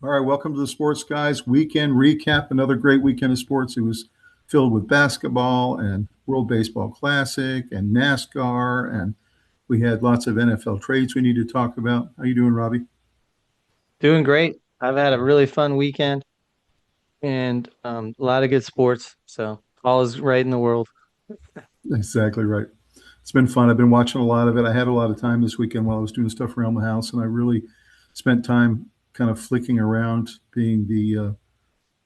All right, welcome to the Sports Guys weekend recap. Another great weekend of sports. It was filled with basketball and World Baseball Classic and NASCAR, and we had lots of NFL trades we need to talk about. How you doing, Robbie? Doing great. I've had a really fun weekend and a lot of good sports. So all is right in the world. Exactly right. It's been fun. I've been watching a lot of it. I had a lot of time this weekend while I was doing stuff around the house, and I really spent time kind of flicking around, being the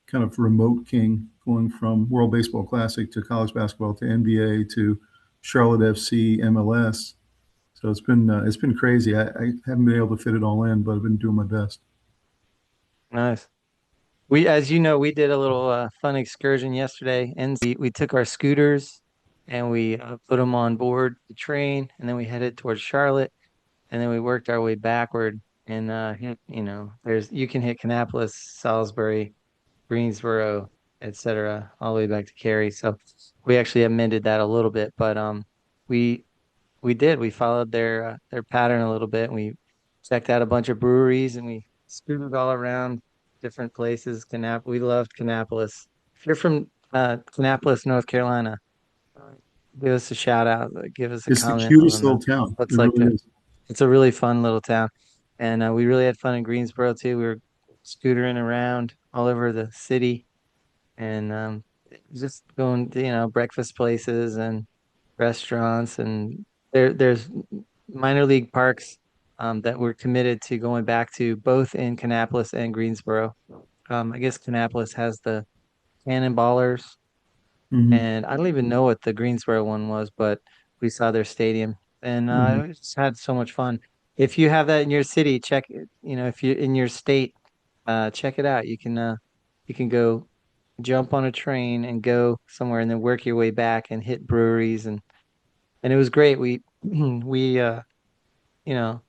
kind of remote king, going from World Baseball Classic to college basketball to NBA to Charlotte FC, MLS. So it's been crazy. I haven't been able to fit it all in, but I've been doing my best. Nice. As you know, we did a little fun excursion yesterday, and we took our scooters and we put them on board the train, and then we headed towards Charlotte, and then we worked our way backward. And there's you can hit Kannapolis, Salisbury, Greensboro, etc., all the way back to Cary. So we actually amended that a little bit, but we we did. We followed their pattern a little bit, and we checked out a bunch of breweries, and we scooted all around different places. We loved Kannapolis. If you're from Kannapolis, North Carolina, uh, give us a shout out, give us a It's the comment cutest on little town. It what's like really there. is. It's a really fun little town, and we really had fun in Greensboro too. We were scootering around all over the city, and just going to, breakfast places and restaurants, and there's minor league parks that we're committed to going back to both in Kannapolis and Greensboro. I guess Kannapolis has the Cannonballers, Hmm. and I don't even know what the Greensboro one was, but we saw their stadium, and Hmm. we just had so much fun. If you have that in your city, check it. If you're in your state, check it out. You can go jump on a train and go somewhere, and then work your way back and hit breweries, and it was great. We we you know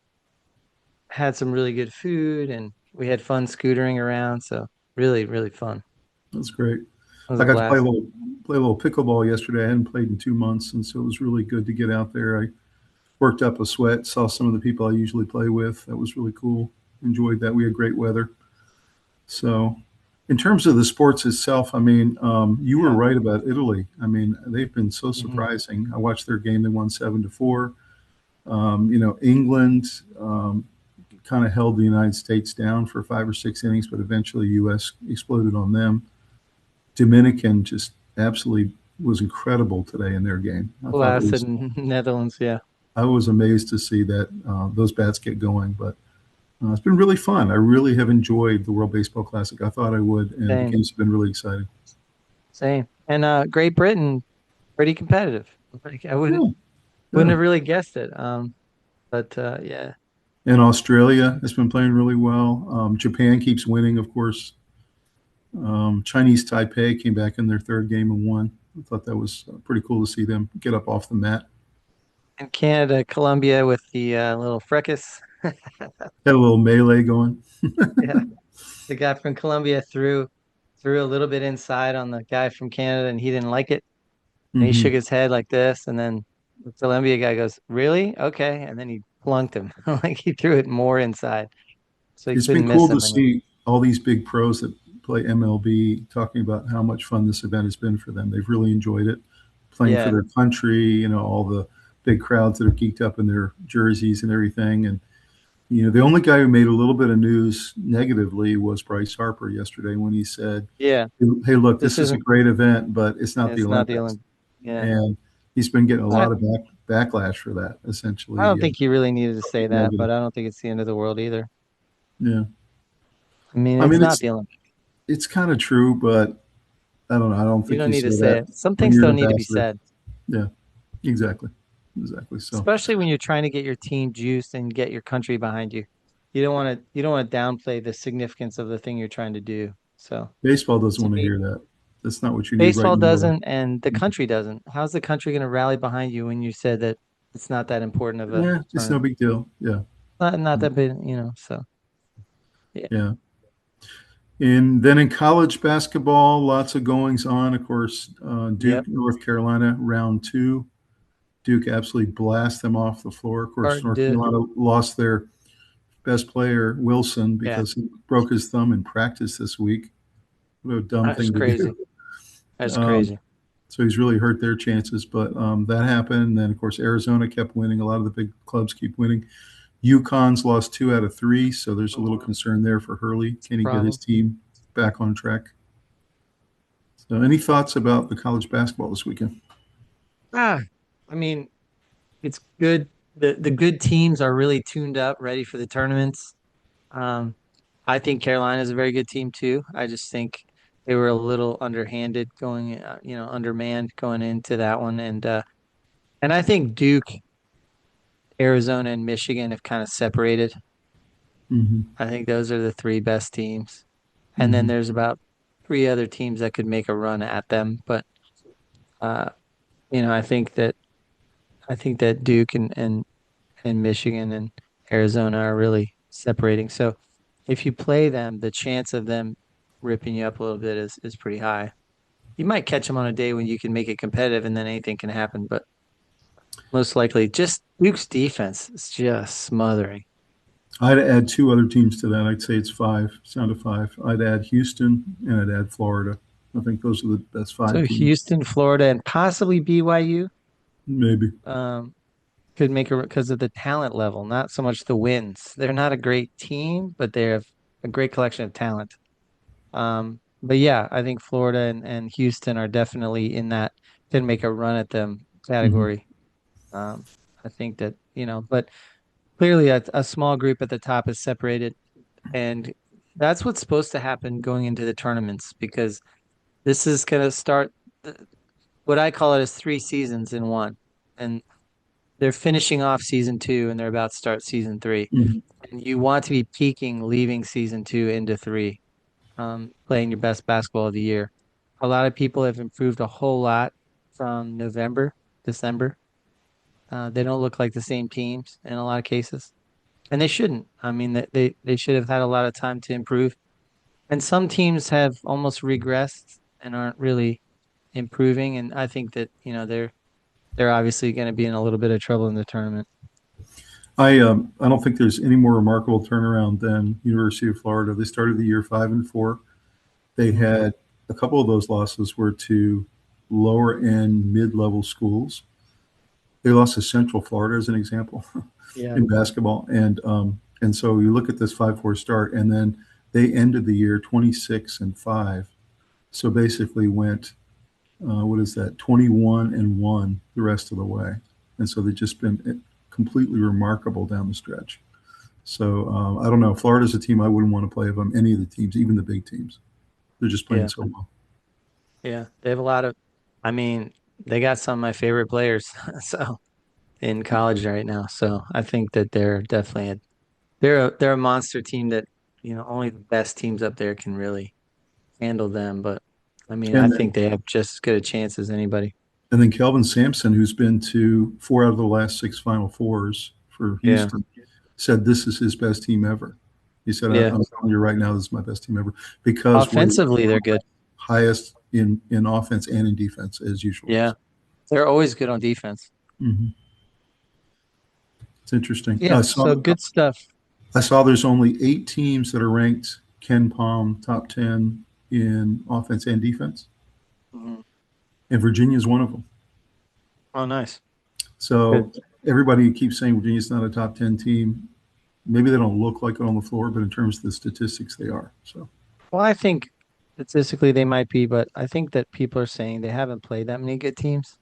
had some really good food, and we had fun scootering around. So really, really fun. That's great. It was I a got to blast. play a little pickleball yesterday. I hadn't played in 2 months, and so it was really good to get out there. I worked up a sweat, saw some of the people I usually play with. That was really cool. Enjoyed that. We had great weather. So, in terms of the sports itself, I mean, you were Yeah. right about Italy. I mean, they've been so Hmm. surprising. I watched their game; they won 7-4. England kind of held the United States down for 5 or 6 innings, but eventually U.S. exploded on them. Dominican just absolutely was incredible today in their game. Blasted in Netherlands. Yeah. I was amazed to see that those bats get going, but it's been really fun. I really have enjoyed the World Baseball Classic. I thought I would, and the Same. games have been really exciting. Same. And Great Britain, pretty competitive. Like I wouldn't Yeah, wouldn't yeah. have really guessed it. But yeah. And Australia has been playing really well. Japan keeps winning, of course. Chinese Taipei came back in their third game and won. I thought that was pretty cool to see them get up off the mat. And Canada, Colombia with the little fracas. Had a little melee going. Yeah. The guy from Colombia threw a little bit inside on the guy from Canada, and he didn't like it. And he shook Hmm. his head like this, and then the Columbia guy goes, "Really? Okay." And then he plunked him. Like he threw it more inside. So he It's been couldn't miss cool to him. And see all these big pros that play MLB talking about how much fun this event has been for them. They've really enjoyed it, playing for yeah, their country. All the big crowds that are geeked up in their jerseys and everything. And the only guy who made a little bit of news negatively was Bryce Harper yesterday when he said, yeah. "Hey, look, This this is a isn't great event, but it's not the it's not the Olympics." Olympic. Yeah. And he's been getting a I lot of backlash for that, I don't essentially think he really needed to say that, negative. but I don't think it's the end of the world either. Yeah, I mean, I it's mean not it's the Olympic. it's kind of true, but I don't know. I don't You think don't you need say to say that it. Some when things you're an don't need to be ambassador. said, Yeah, exactly. So especially when you're trying to get your team juiced and get your country behind you. You don't want to downplay the significance of the thing you're trying to do. So baseball doesn't to want to me, hear that. That's not what you need right baseball in the middle of doesn't, and the country doesn't. How's the country going to rally behind you when you said that it's not that important of a Yeah, it's no tournament? big deal. Yeah, Not that big, so yeah. yeah. And then in college basketball, lots of goings on. Of course, Yep. Duke, North Carolina, round two. Duke absolutely blast them off the floor. Of course, Hard North to Carolina lost their best player, Wilson, Yeah, because he broke his thumb in practice this week. What a dumb that's thing to crazy. do. That's Um, crazy. so he's really hurt their chances. But that happened. And then, of course, Arizona kept winning. A lot of the big clubs keep winning. UConn's lost 2 out of 3, so there's a little concern there for Hurley. Can he get his Problem. team back on track? So any thoughts about the college basketball this weekend? Ah, I mean, it's good. The good teams are really tuned up, ready for the tournaments. Um, I think Carolina is a very good team too. I just think they were a little underhanded going, undermanned going into that one, and I think Duke, Arizona, and Michigan have kind of separated. Mm-hmm. I think those are the three best teams, and then Mm-hmm. there's about three other teams that could make a run at them. But uh, I think that Duke and Michigan and Arizona are really separating. So if you play them, the chance of them ripping you up a little bit is pretty high. You might catch them on a day when you can make it competitive and then anything can happen, but most likely just Duke's defense is just smothering. I'd add 2 other teams to that. I'd say it's 5. It's down to 5. I'd add Houston and I'd add Florida. I think those are the best 5 So teams. Houston, Florida, and possibly BYU Maybe. um, could make a because of the talent level, not so much the wins. They're not a great team, but they have a great collection of talent. But yeah, I think Florida and Houston are definitely in that can make a run at them Mm-hmm. category. Um, I think that, but clearly a small group at the top is separated, and that's what's supposed to happen going into the tournaments because this is going to start what I call it as three seasons in one. And they're finishing off season two and they're about to start season three. Mm-hmm. And you want to be peaking leaving season two into three, playing your best basketball of the year. A lot of people have improved a whole lot from November, December. They don't look like the same teams in a lot of cases, and they shouldn't. I mean, they should have had a lot of time to improve. And some teams have almost regressed and aren't really improving. And I think that they're obviously going to be in a little bit of trouble in the tournament. I don't think there's any more remarkable turnaround than University of Florida. They started the year 5-4. They Mhm. had a couple of those losses were to lower end mid level schools. They lost to Central Florida as an example Yeah, in basketball, and so you look at this 5-4 start, and then they ended the year 26-5. So basically went what is that 21-1 the rest of the way, and so they've just been completely remarkable down the stretch. So I don't know. Florida's a team I wouldn't want to play them. Any of the teams, even the big teams, they're just playing yeah, so well. yeah. They have a lot of. I mean, they got some of my favorite players, so in college right now. So I think that they're definitely they're a monster team that only the best teams up there can really handle them. But I mean, I And think then they have just as good a chance as anybody. and then Kelvin Sampson, who's been to 4 out of the last 6 Final Fours for Yeah, Houston, said this is his best team ever. He said, yeah. I'm telling you right now, this is my best team ever because we're Offensively, they're good. highest in offense and in defense as usual. Yeah, they're always good on defense. Mm-hmm. It's interesting. Yeah, so good stuff. I saw there's only 8 teams that are ranked Ken Palm top 10 in offense and defense, Mhm. and Virginia is one of them. Oh, nice. So Good. everybody keeps saying Virginia's not a top 10 team. Maybe they don't look like it on the floor, but in terms of the statistics, they are. So Well, I think statistically they might be, but I think that people are saying they haven't played that many good teams.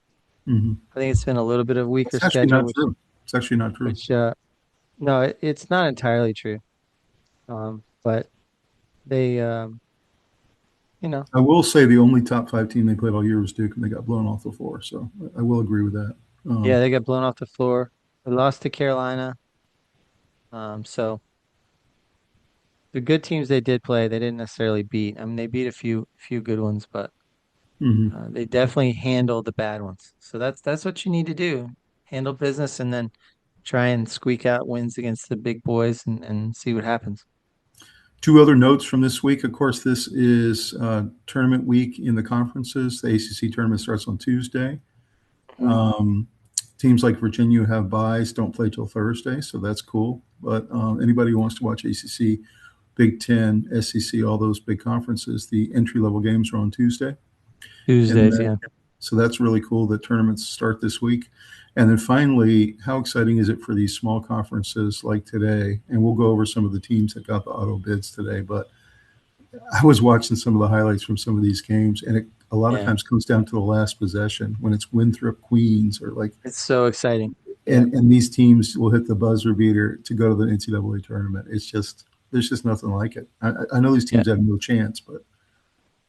mhm. I think it's been a little bit of a weaker That's actually schedule, not which true. It's actually not true. which no, it's not entirely true. But they I will say the only top 5 team they played all year was Duke, and they got blown off the floor. So I will agree with that. yeah, they got blown off the floor. They lost to Carolina. So the good teams they did play, they didn't necessarily beat. I mean, they beat a few good ones, but Mhm. they definitely handled the bad ones. So that's what you need to do. Handle business and then try and squeak out wins against the big boys and see what happens. 2 other notes from this week. Of course, this is tournament week in the conferences. The ACC tournament starts on Tuesday. Mhm. Um, Teams like Virginia have buys, don't play till Thursday, so that's cool. but anybody who wants to watch ACC, Big Ten, SEC, all those big conferences, the entry-level games are on Tuesday. And Tuesdays, yeah. so that's really cool that tournaments start this week. And then finally, how exciting is it for these small conferences like today? And we'll go over some of the teams that got the auto bids today. But I was watching some of the highlights from some of these games, and it a lot of Yeah. times comes down to the last possession when it's Winthrop Queens or like, It's so exciting. Yeah. and these teams will hit the buzzer beater to go to the NCAA tournament. It's just, there's just nothing like it. I know these teams have no chance, but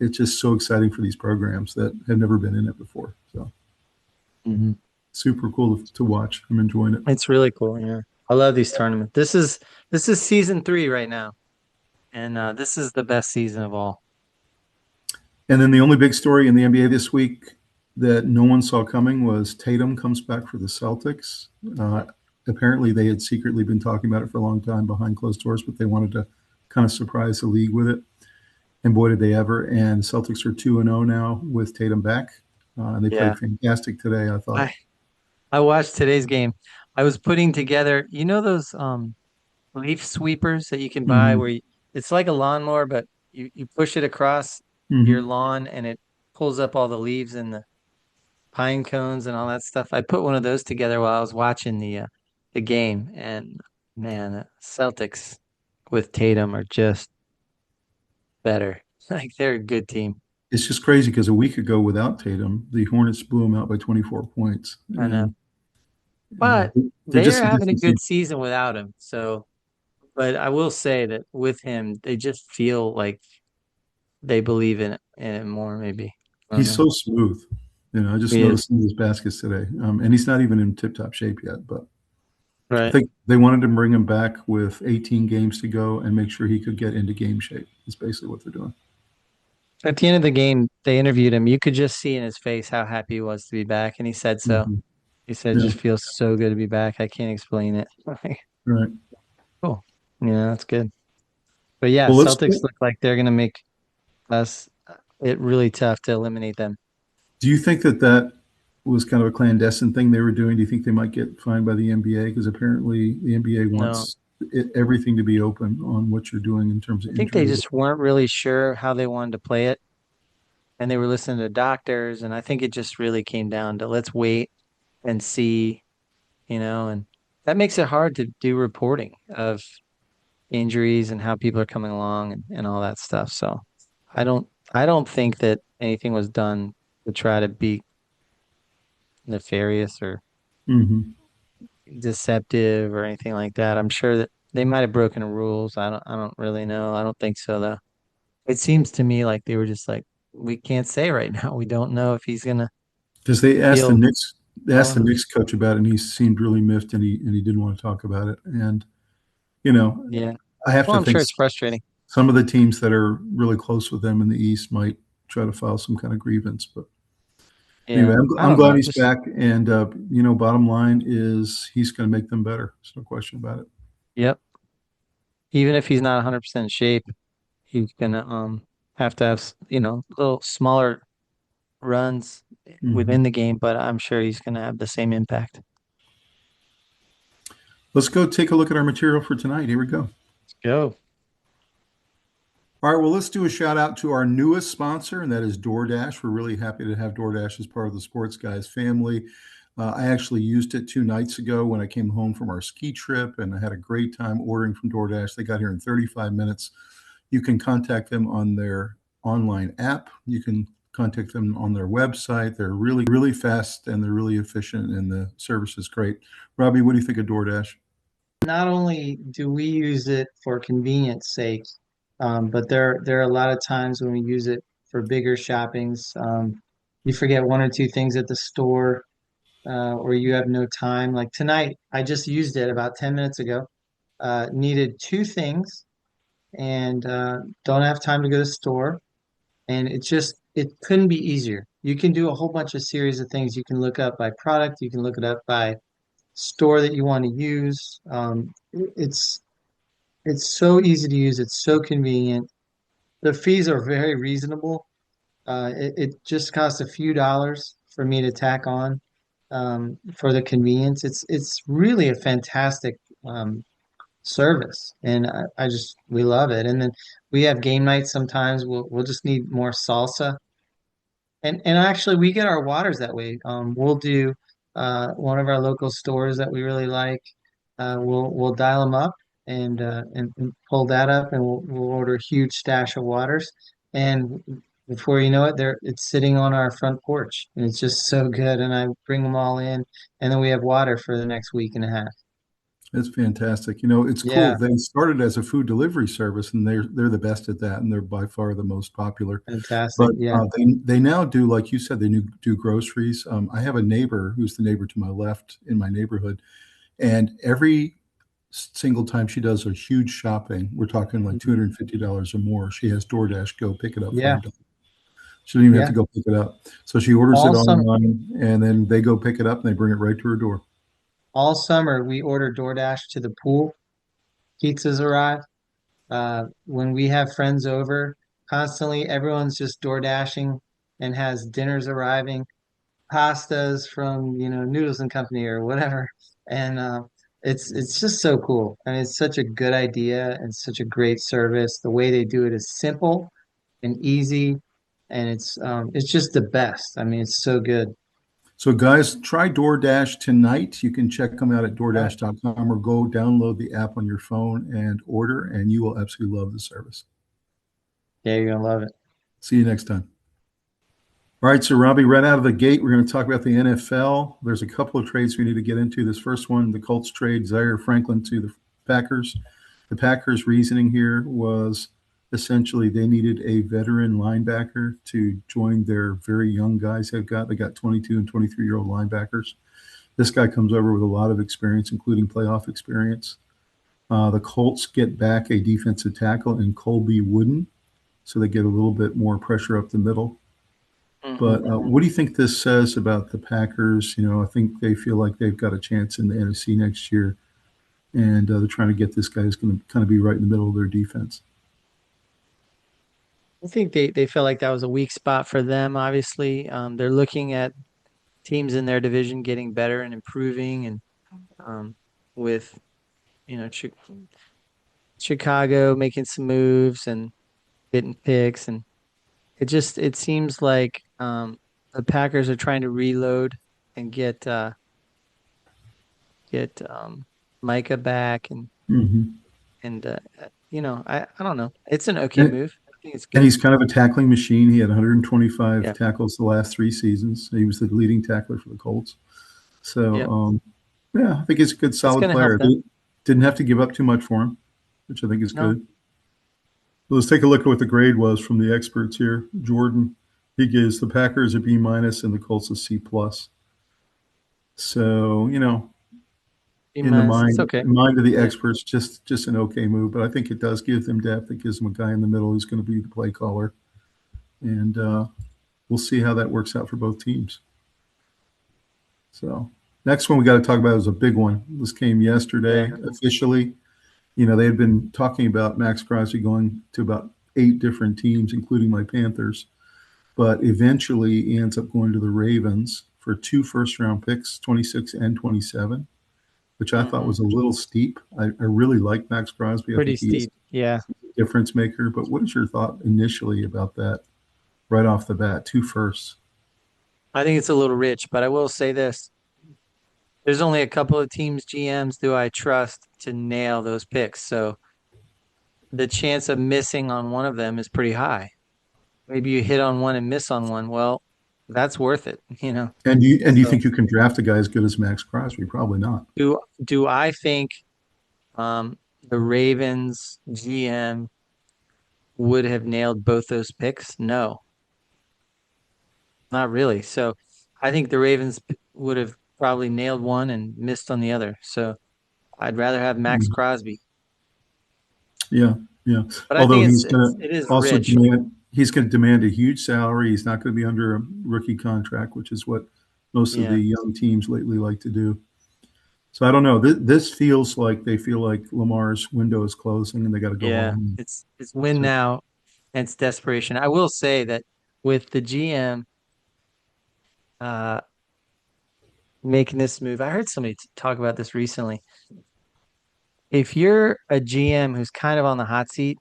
it's just so exciting for these programs that have never been in it before. So super cool to watch. I'm enjoying it. It's really cool. Yeah. I love these tournaments. This is season 3 right now. And this is the best season of all. And then the only big story in the NBA this week that no one saw coming was Tatum comes back for the Celtics. Apparently, they had secretly been talking about it for a long time behind closed doors, but they wanted to kind of surprise the league with it. And boy, did they ever. And Celtics are 2-0 now with Tatum back. And they played fantastic today, I thought. I watched today's game. I was putting together, you know those leaf sweepers that you can buy where it's like a lawnmower, but you push it across your lawn and it pulls up all the leaves and the pine cones and all that stuff. I put one of those together while I was watching the game, and man, the Celtics with Tatum are just better. Like they're a good team. It's just crazy because a week ago without Tatum, the Hornets blew them out by 24 points. I know. But they're they're just having a good season without him. So, but I will say that with him, they just feel like they believe in it more, maybe. He's so smooth. I just noticed some of his baskets today. And he's not even in tip-top shape yet. But I think they wanted to bring him back with 18 games to go and make sure he could get into game shape. Is basically what they're doing. At the end of the game, they interviewed him. You could just see in his face how happy he was to be back, and he said so. He said, "It just feels so good to be back. I can't explain it." Right. Cool. Yeah, that's good. But yeah, Celtics look like they're going to make us it really tough to eliminate them. Do you think that was kind of a clandestine thing they were doing? Do you think they might get fined by the NBA? Because apparently the NBA wants everything to be open on what you're doing in terms of I think they just weren't really sure how they wanted to play it. And they were listening to doctors. And I think it just really came down to let's wait and see, and that makes it hard to do reporting of injuries and how people are coming along and all that stuff. So I don't think that anything was done to try to be nefarious or deceptive or anything like that. I'm sure that they might have broken the rules. I don't really know. I don't think so though. It seems to me like they were just like, we can't say right now. We don't know if he's gonna. Because they asked the Knicks coach about it, and he seemed really miffed, and he didn't want to talk about it. And I have to I'm think sure it's frustrating. some of the teams that are really close with them in the East might try to file some kind of grievance. But anyway, I'm glad he's back. And, bottom line is he's going to make them better. There's no question about it. Yep. Even if he's not 100% shape, he's going to have to have, little smaller runs within the game, but I'm sure he's going to have the same impact. Let's go take a look at our material for tonight. Here we go. Let's go. All right, well, let's do a shout out to our newest sponsor, and that is DoorDash. We're really happy to have DoorDash as part of the Sports Guyz family. I actually used it 2 nights ago when I came home from our ski trip, and I had a great time ordering from DoorDash. They got here in 35 minutes. You can contact them on their online app. You can contact them on their website. They're really, really fast, and they're really efficient, and the service is great. Robbie, what do you think of DoorDash? Not only do we use it for convenience sake, but there are a lot of times when we use it for bigger shoppings. You forget 1 or 2 things at the store, or you have no time. Like tonight, I just used it about 10 minutes ago. Needed 2 things and don't have time to go to the store. And it couldn't be easier. You can do a whole bunch of series of things. You can look up by product. You can look it up by store that you want to use. It's so easy to use. It's so convenient. The fees are very reasonable. It just costs a few dollars for me to tack on for the convenience. It's really a fantastic service, and I just we love it. And then we have game nights sometimes. We'll just need more salsa, and actually we get our waters that way. We'll do one of our local stores that we really like. We'll dial them up and pull that up, and we'll order a huge stash of waters, and before you know it, it's sitting on our front porch, and it's just so good. And I bring them all in, and then we have water for the next week and a half. That's fantastic. It's cool. Yeah, They started as a food delivery service, and they're the best at that, and they're by far the most popular. fantastic. But Yeah. they now do, like you said, do groceries. I have a neighbor who's the neighbor to my left in my neighborhood, and every single time she does a huge shopping, we're talking like $250 or more, she has DoorDash go pick it up for Yeah. her. She doesn't even have Yeah. to go pick it up. So she orders it All summer, online, and then they go pick it up and they bring it right to her door. all summer we order DoorDash to the pool. Pizzas arrive. When we have friends over, constantly everyone's just door dashing and has dinners arriving, pastas from, Noodles and Company or whatever. And it's just so cool. And it's such a good idea and such a great service. The way they do it is simple and easy, and it's just the best. I mean, it's so good. So, guys, try DoorDash tonight. You can check them out at All right. DoorDash.com or go download the app on your phone and order, and you will absolutely love the service. Yeah, you're gonna love it. See you next time. All right, so Robbie, right out of the gate, we're going to talk about the NFL. There's a couple of trades we need to get into. This first one, the Colts trade Zaire Franklin to the Packers. The Packers' reasoning here was essentially they needed a veteran linebacker to join their very young guys they've got. They got 22 and 23-year-old linebackers. This guy comes over with a lot of experience, including playoff experience. The Colts get back a defensive tackle in Colby Wooden, so they get a little bit more pressure up the middle. But what do you think this says about the Packers? I think they feel like they've got a chance in the NFC next year, and they're trying to get this guy who's going to kind of be right in the middle of their defense. I think they felt like that was a weak spot for them. Obviously, they're looking at teams in their division getting better and improving, and with Chicago making some moves and getting picks, and it seems like the Packers are trying to reload and get Micah back, Hmm. and I don't know. It's an okay And, move. I think it's and good. he's kind of a tackling machine. He had 125 Yeah. tackles the last 3 seasons. He was the leading tackler for the Colts. So, Yep. yeah, I think he's a good, It's solid going to help player. them. They didn't have to give up too much for him, which I think is No. good. Let's take a look at what the grade was from the experts here. Jordan, he gives the Packers a B minus and the Colts a C plus. So, B in the minus. It's okay. mind of the Yeah. experts, just an okay move. But I think it does give them depth. It gives them a guy in the middle who's going to be the play caller, and we'll see how that works out for both teams. So, next one we got to talk about is a big one. This came Yeah. yesterday officially. They had been talking about Maxx Crosby going to about 8 different teams, including my Panthers. But eventually, he ends up going to the Ravens for 2 first-round picks, 26 and 27, which I thought Hmm. was a little steep. I really like Maxx Crosby. I Pretty think he is steep. Yeah. a difference maker. But what is your thought initially about that right off the bat? 2 firsts. I think it's a little rich, but I will say this. There's only a couple of teams, GMs, do I trust to nail those picks. So the chance of missing on one of them is pretty high. Maybe you hit on one and miss on one. Well, that's worth it. And do you So think you can draft a guy as good as Maxx Crosby? Probably not. do I think the Ravens GM would have nailed both those picks? No, not really. So I think the Ravens would have probably nailed one and missed on the other. So I'd rather have Maxx Mm. Crosby. Yeah, yeah. But I Although think it is rich. he's going to demand a huge salary. He's not going to be under a rookie contract, which is what most of the Yeah. young teams lately like to do. So I don't know. This feels like they feel like Lamar's window is closing and they got to go all Yeah. in. It's win So now and it's desperation. I will say that with the GM uh making this move, I heard somebody talk about this recently. if you're a GM who's kind of on the hot seat,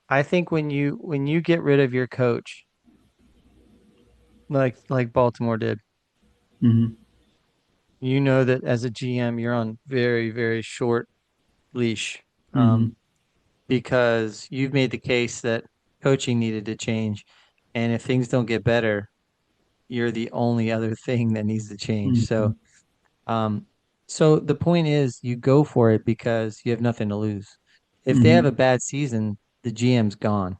I think when you get rid of your coach, like Baltimore did, Hmm. you know that as a GM, you're on very, very short leash, Hmm. because you've made the case that coaching needed to change. And if things don't get better, you're the only other thing that needs to change. Hmm. Um, so the point is you go for it because you have nothing to lose. If they have a Hmm. bad season, the GM's gone.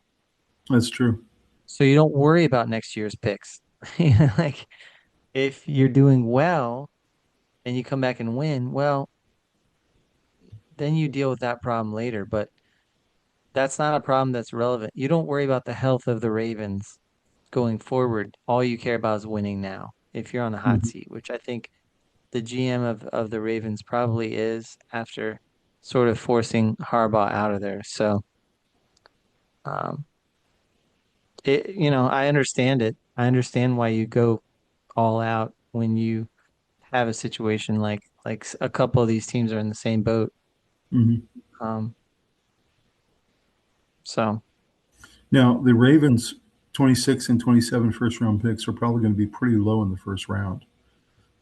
That's true. So you don't worry about next year's picks. You know, like if you're doing well and you come back and win, well, then you deal with that problem later. But that's not a problem that's relevant. You don't worry about the health of the Ravens going forward. All you care about is winning now if you're on the hot Hmm. seat, which I think the GM of the Ravens probably is after sort of forcing Harbaugh out of there. So, um, I understand it. I understand why you go all out when you have a situation like a couple of these teams are in the same boat. Hmm. Um, so Now, the Ravens' 26 and 27 first round picks are probably going to be pretty low in the first round.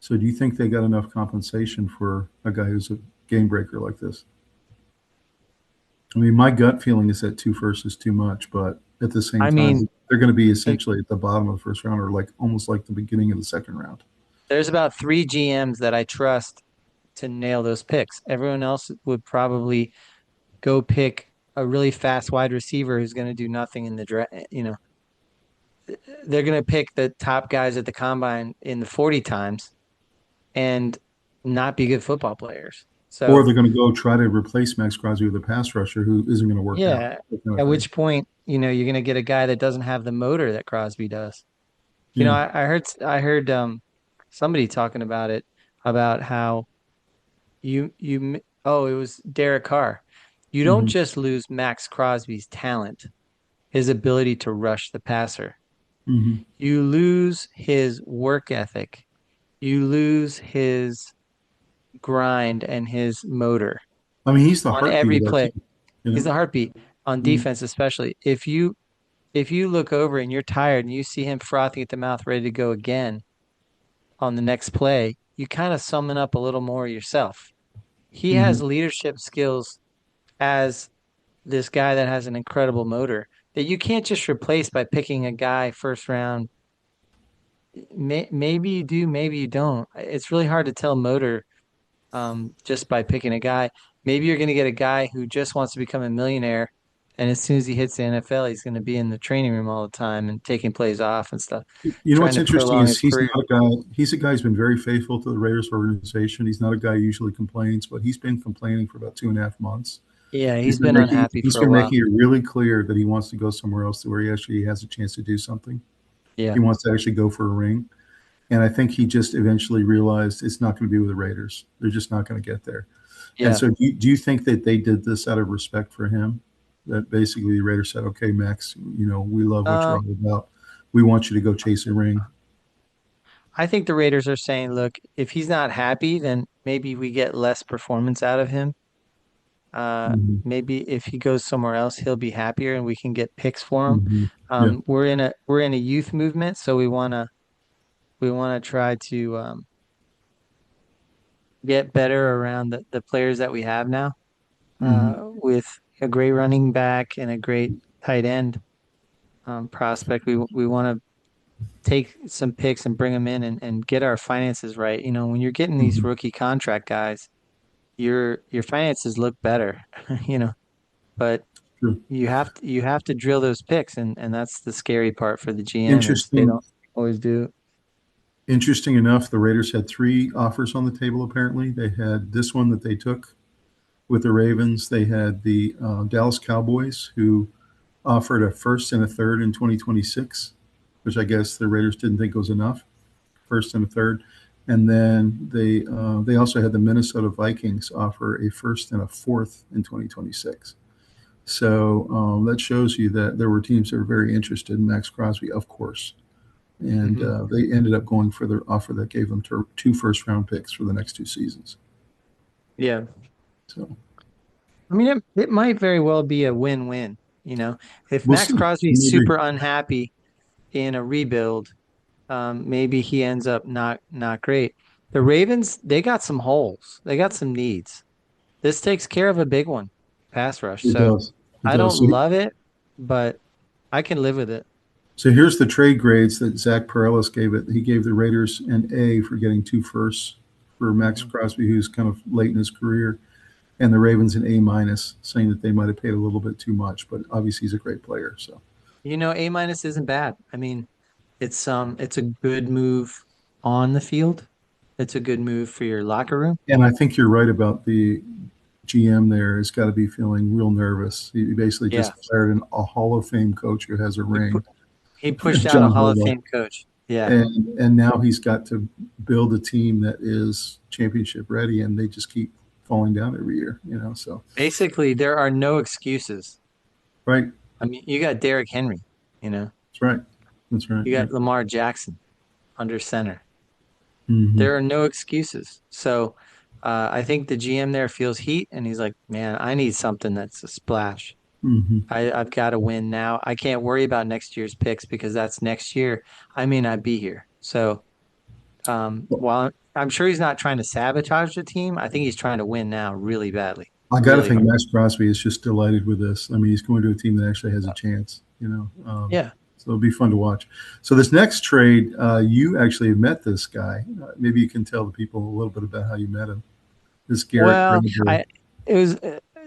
So, do you think they got enough compensation for a guy who's a game breaker like this? I mean, my gut feeling is that two firsts is too much, but at the same I mean, time, they're going to be it, essentially at the bottom of the first round or like almost like the beginning of the second round. there's about three GMs that I trust to nail those picks. Everyone else would probably go pick a really fast wide receiver who's going to do nothing in the draft. They're going to pick the top guys at the combine in the 40 times and not be good football players. Or So, they're going to go try to replace Maxx Crosby with a pass rusher who isn't going to work out, yeah, that kind of at thing. which point, you're going to get a guy that doesn't have the motor that Crosby does. Yeah. I heard somebody talking about it about how oh, it was Derek Carr. You don't Hmm. just lose Maxx Crosby's talent, his ability to rush the passer. Hmm. You lose his work ethic. You lose his grind and his motor I mean, he's the on heartbeat every of that play. team, you He's know? the heartbeat on Mhm. defense, especially. If you look over and you're tired and you see him frothing at the mouth, ready to go again on the next play, you kind of summon up a little more yourself. He has Mhm. leadership skills as this guy that has an incredible motor that you can't just replace by picking a guy first round. Maybe you do, maybe you don't. It's really hard to tell motor, just by picking a guy. Maybe you're going to get a guy who just wants to become a millionaire, and as soon as he hits the NFL, he's going to be in the training room all the time and taking plays off and stuff, You know trying what's to interesting prolong is his career. he's a guy who's been very faithful to the Raiders organization. He's not a guy who usually complains, but he's been complaining for about 2.5 months. Yeah, he's been unhappy He's for a been while. making it really clear that he wants to go somewhere else to where he actually has a chance to do something. Yeah. He wants to actually go for a ring. And I think he just eventually realized it's not going to be with the Raiders. They're just not going to get there. And Yeah. so do you think that they did this out of respect for him? That basically the Raiders said, okay, Max, we love what you're Um, all about. We want you to go chase a ring. I think the Raiders are saying, look, if he's not happy, then maybe we get less performance out of him. Hmm. Maybe if he goes somewhere else, he'll be happier and we can get picks for him. Hmm. Yeah. We're in a youth movement, so we wanna try to get better around the players that we have now, Hmm. with a great running back and a great tight end, prospect. We want to take some picks and bring them in and get our finances right. When you're getting these Hmm. rookie contract guys, your finances look better, you know, but Sure. you have to drill those picks, and that's the scary part for the GM is they Interesting. don't always do. Interesting enough, the Raiders had three offers on the table. Apparently, they had this one that they took with the Ravens. They had the Dallas Cowboys, who offered a first and a third in 2026, which I guess the Raiders didn't think was enough. First and a third, and then they also had the Minnesota Vikings offer a first and a fourth in 2026. So that shows you that there were teams that were very interested in Maxx Crosby, of course, and Hmm. they ended up going for their offer that gave them two first round picks for the next two seasons. Yeah. So I mean, it might very well be a win-win. If we'll Maxx see. Crosby's Maybe super unhappy in a rebuild, maybe he ends up not great. The Ravens, they got some holes. They got some needs. This takes care of a big one, pass rush. it So does. It I does. don't So, love it, but I can live with it. so here's the trade grades that Zach Perellis gave it. He gave the Raiders an A for getting 2 firsts for Maxx Mhm. Crosby, who's kind of late in his career, and the Ravens an A minus, saying that they might have paid a little bit too much, but obviously he's a great player. So A minus isn't bad. I mean, it's a good move on the field. It's a good move for your locker room. and I think you're right about the GM there has got to be feeling real nervous. He basically Yeah. just fired a Hall of Fame coach who has a He pu ring, he pushed out a John Hall of Harbaugh, Fame coach. Yeah. and now he's got to build a team that is championship ready, and they just keep falling down every year. So Basically, there are no excuses. right, I mean, you got Derrick Henry, you know, that's right, that's right. you Yeah. got Lamar Jackson under center. Hmm. There are no excuses. So I think the GM there feels heat and he's like, man, I need something that's a splash. Hmm. I've got to win now. I can't worry about next year's picks because that's next year. I may not be here. So while I'm sure he's not trying to sabotage the team, I think he's trying to win now really badly, I got to really think hard. Max Crosby is just delighted with this. I mean, he's going to a team that actually has a chance. Yeah. So it'll be fun to watch. So this next trade, you actually have met this guy. Maybe you can tell the people a little bit about how you met him. This Garrett Well, Bradbury. it was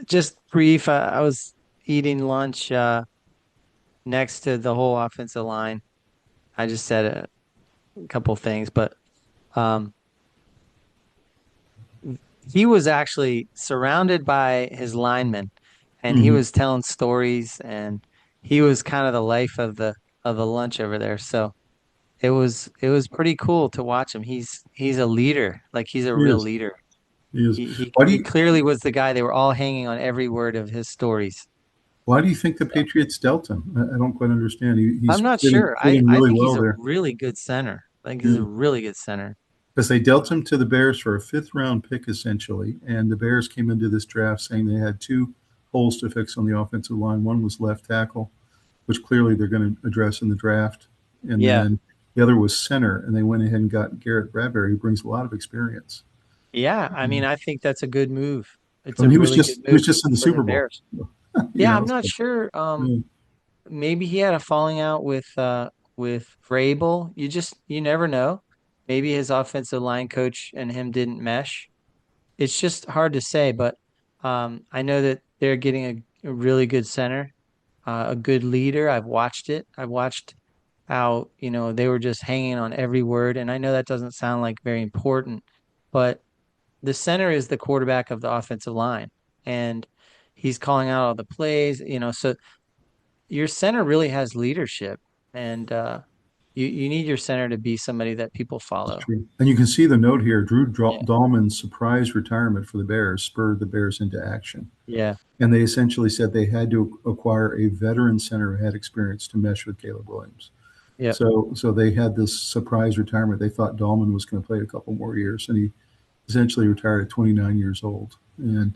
just brief. I was eating lunch next to the whole offensive line. I just said a couple things, but um, he was actually surrounded by his linemen, and he Hmm. was telling stories, and he was kind of the life of the lunch over there. So it was pretty cool to watch him. He's a leader, like he's a He real is. leader. He is. He Why do he you clearly was the guy. They were all hanging on every word of his stories. Why do you think the Patriots dealt him? I don't quite understand. He's I'm not fitting, sure. fitting I really think he's well a there. really good center. I think he's Yeah. a really good center. Because they dealt him to the Bears for a fifth round pick, essentially. And the Bears came into this draft saying they had two holes to fix on the offensive line. One was left tackle, which clearly they're going to address in the draft. And Yeah. then the other was center. And they went ahead and got Garrett Bradbury, who brings a lot of experience. Yeah, I mean, I think that's a good move. I It's a mean, really good he was move just in the for the Super Bowl. Bears. Yeah, I'm not So, sure. yeah. Maybe he had a falling out with Vrabel. You never know. Maybe his offensive line coach and him didn't mesh. It's just hard to say, but I know that they're getting a really good center, a good leader. I've watched it. I've watched how, they were just hanging on every word, and I know that doesn't sound like very important, but the center is the quarterback of the offensive line, and he's calling out all the plays, so your center really has leadership, and you need your center to be somebody that people It's follow. true. And you can see the note here. Drew Yeah. Dahlman's surprise retirement for the Bears spurred the Bears into action. Yeah. And they essentially said they had to acquire a veteran center who had experience to mesh with Caleb Williams. Yeah. So they had this surprise retirement. They thought Dahlman was going to play a couple more years, and he essentially retired at 29 years old. And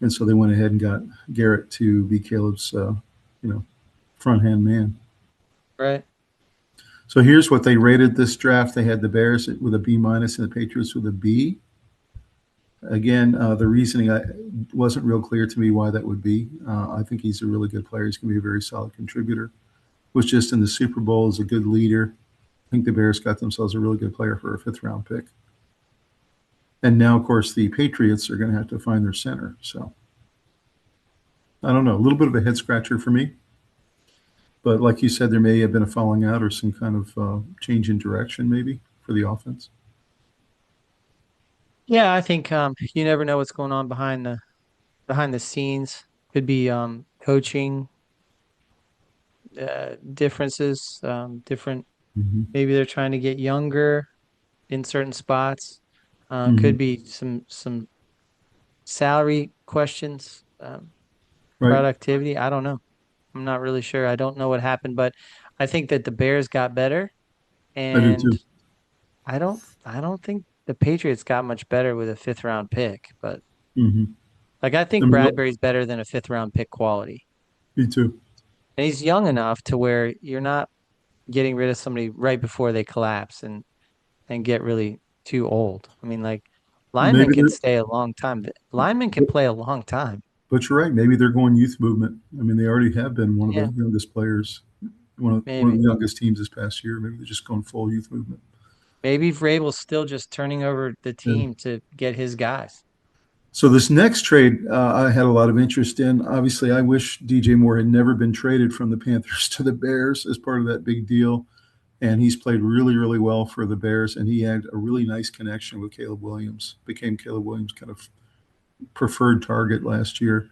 so they went ahead and got Garrett to be Caleb's, front hand man. Right. So here's what they rated this draft. They had the Bears with a B minus and the Patriots with a B. Again, the reasoning wasn't real clear to me why that would be. I think he's a really good player. He's going to be a very solid contributor. Was just in the Super Bowl as a good leader. I think the Bears got themselves a really good player for a fifth round pick. And now, of course, the Patriots are going to have to find their center. So I don't know, a little bit of a head scratcher for me. But like you said, there may have been a falling out or some kind of change in direction, maybe for the offense. Yeah, I think you never know what's going on behind the scenes. Could be coaching differences, different. Mm-hmm. Maybe they're trying to get younger in certain spots. Mm-hmm. Could be some salary questions, Right. productivity. I don't know. I'm not really sure. I don't know what happened, but I think that the Bears got better, I do and too. I don't think the Patriots got much better with a fifth round pick, but Mm-hmm. Like I I think mean, Bradbury's better than a fifth round pick quality. me too. And he's young enough to where you're not getting rid of somebody right before they collapse and get really too old. I mean, like linemen Maybe can stay a long time. Linemen can they're, play a long time. but you're right. Maybe they're going youth movement. I mean, they already have been one of Yeah, the youngest players, one of maybe. the youngest teams this past year. Maybe they're just going full youth movement. Maybe Vrabel's still just turning over the Yeah. team to get his guys. So this next trade, I had a lot of interest in. Obviously, I wish DJ Moore had never been traded from the Panthers to the Bears as part of that big deal. And he's played really, really well for the Bears. And he had a really nice connection with Caleb Williams. Became Caleb Williams' kind of preferred target last year.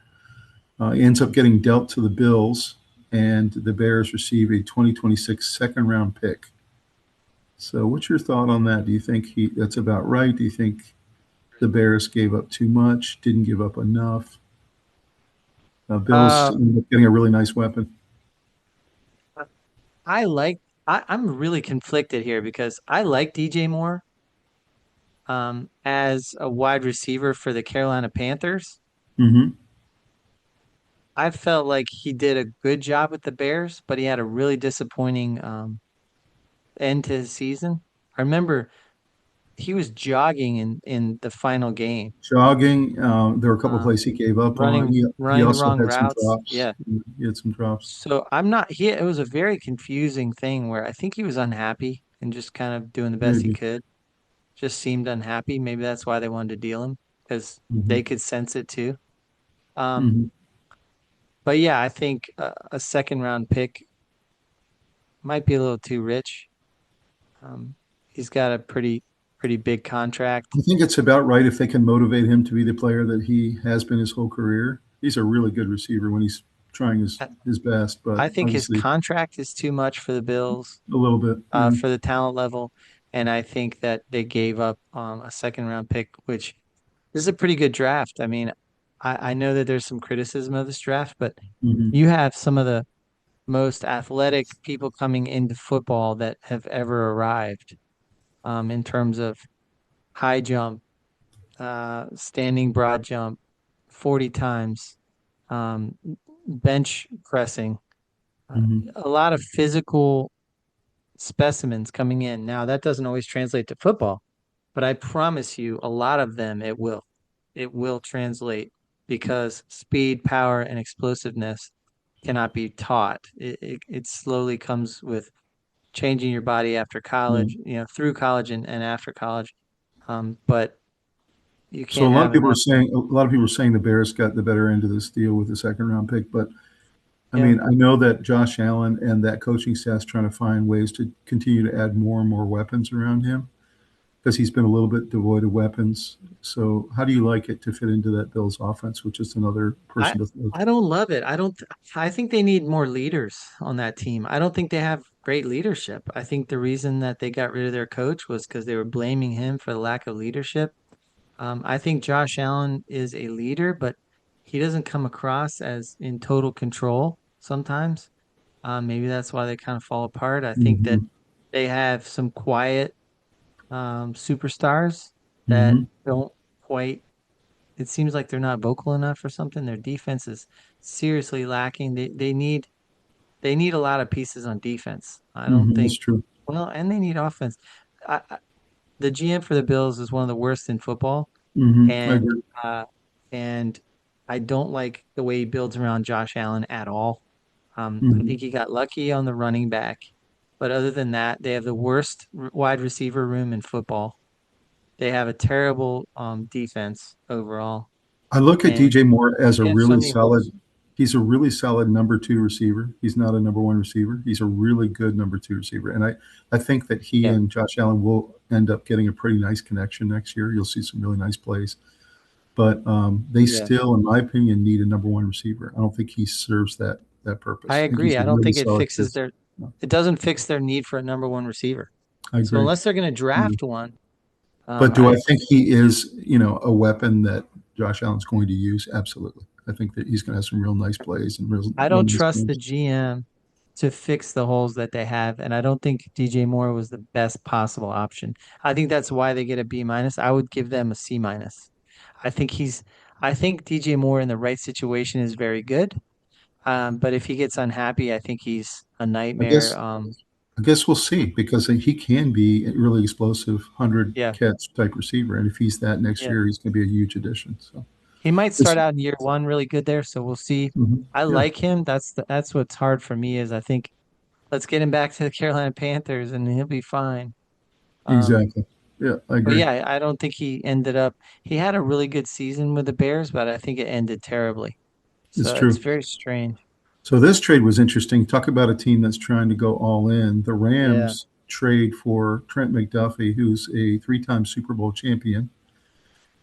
He ends up getting dealt to the Bills, and the Bears receive a 2026 second-round pick. So, what's your thought on that? Do you think that's about right? Do you think the Bears gave up too much, didn't give up enough? Bills Uh, ended up getting a really nice weapon. I like I'm really conflicted here because I like DJ Moore as a wide receiver for the Carolina Panthers. Mm-hmm. I felt like he did a good job with the Bears, but he had a really disappointing end to his season. I remember he was jogging in the final game, Jogging, there were a couple of plays um, he gave up on. He running the also wrong had some routes. drops. Yeah. He had some drops. So I'm not he it was a very confusing thing where I think he was unhappy and just kind of doing the best he Maybe. could. Just seemed unhappy. Maybe that's why they wanted to deal him because Mm-hmm. they could sense it too. Um, Mm-hmm. but yeah, I think a second round pick might be a little too rich. He's got a pretty big contract. I think it's about right if they can motivate him to be the player that he has been his whole career. He's a really good receiver when he's trying his best, but I think his obviously contract is too much for the Bills, a little bit. Yeah. for the talent level, and I think that they gave up a second round pick, which this is a pretty good draft. I mean, I know that there's some criticism of this draft, but Mm-hmm. you have some of the most athletic people coming into football that have ever arrived in terms of high jump, standing broad jump, 40 times, um, bench pressing, uh, Mm-hmm. a lot of physical specimens coming in. Now, that doesn't always translate to football, but I promise you, a lot of them it will. It will translate because speed, power, and explosiveness cannot be taught. It slowly comes with changing your body after Yeah. college, through college and after college. But you So can't have enough. a lot of people are saying the Bears got the better end of this deal with the second round pick, but I Yeah. mean, I know that Josh Allen and that coaching staff's trying to find ways to continue to add more and more weapons around him because he's been a little bit devoid of weapons. So, how do you like it to fit into that Bills offense, which is another I person to throw? I don't love it. I think they need more leaders on that team. I don't think they have great leadership. I think the reason that they got rid of their coach was because they were blaming him for the lack of leadership. I think Josh Allen is a leader, but he doesn't come across as in total control sometimes. Maybe that's why they kind of fall apart. I think that Mm-hmm. they have some quiet superstars that Mm-hmm. don't quite, it seems like they're not vocal enough or something. Their defense is seriously lacking. They need a lot of pieces on defense. I don't Mm-hmm. That's think, true. well, and they need offense. The GM for the Bills is one of the worst in football, Mm-hmm. I and agree. uh, and I don't like the way he builds around Josh Allen at all. I Mm-hmm. think he got lucky on the running back, but other than that, they have the worst wide receiver room in football. They have a terrible defense overall, I look at and DJ Moore as a they have so really many holes. solid. He's a really solid number two receiver. He's not a number one receiver. He's a really good number two receiver, and I think that he Yeah, and Josh Allen will end up getting a pretty nice connection next year. You'll see some really nice plays, but they yeah, still, in my opinion, need a number one receiver. I don't think he serves that I purpose. I think agree. he's a I don't really think it solid fixes fit. their. It doesn't fix their need for a number one receiver. I So agree. unless they're going to draft one, But do I I think he is, a weapon that Josh Allen's going to use? Absolutely. I think that he's going to have some real nice plays and I real don't nice trust the games. GM to fix the holes that they have, and I don't think DJ Moore was the best possible option. I think that's why they get a B minus. I would give them a C minus. I think he's I think DJ Moore in the right situation is very good. But if he gets unhappy, I think he's a I nightmare. guess I guess we'll see because he can be a really explosive 100 Yeah, catch type receiver, and if he's that next yeah. year, he's going to be a huge addition. So He might this, start out in year one really good there, so we'll see. I yeah, like him. That's what's hard for me is I think let's get him back to the Carolina Panthers and he'll be fine. Um, exactly. Yeah, I but agree. yeah, I don't think he ended up. He had a really good season with the Bears, but I think it ended terribly. It's So it's true. very strange. So this trade was interesting. Talk about a team that's trying to go all in. The Yeah. Rams trade for Trent McDuffie, who's a three-time Super Bowl champion,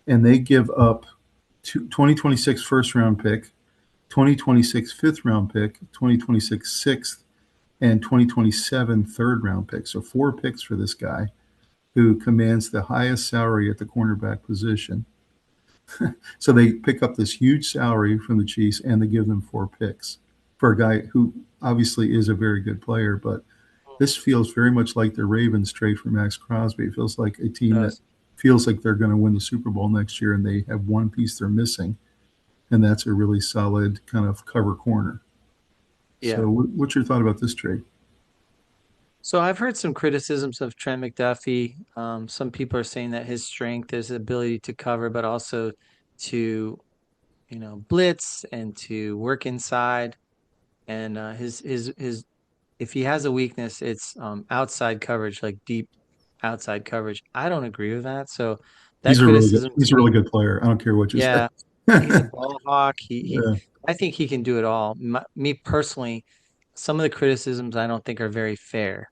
and they give up 2026 first round pick, 2026 fifth round pick, 2026 sixth, and 2027 third round pick. So four picks for this guy who commands the highest salary at the cornerback position. So they pick up this huge salary from the Chiefs and they give them four picks for a guy who obviously is a very good player. But this feels very much like the Ravens trade for Maxx Crosby. It feels like a team that Does. feels like they're going to win the Super Bowl next year and they have one piece they're missing. And that's a really solid kind of cover corner. Yeah. So what's your thought about this trade? So I've heard some criticisms of Trent McDuffie. Some people are saying that his strength is the ability to cover, but also to, blitz and to work inside. And his if he has a weakness, it's outside coverage, like deep outside coverage. I don't agree with that. So that criticism to He's a really me, good player. I don't care what you say. yeah, he's a ball hawk. Yeah. I think he can do it all. Me personally, some of the criticisms I don't think are very fair.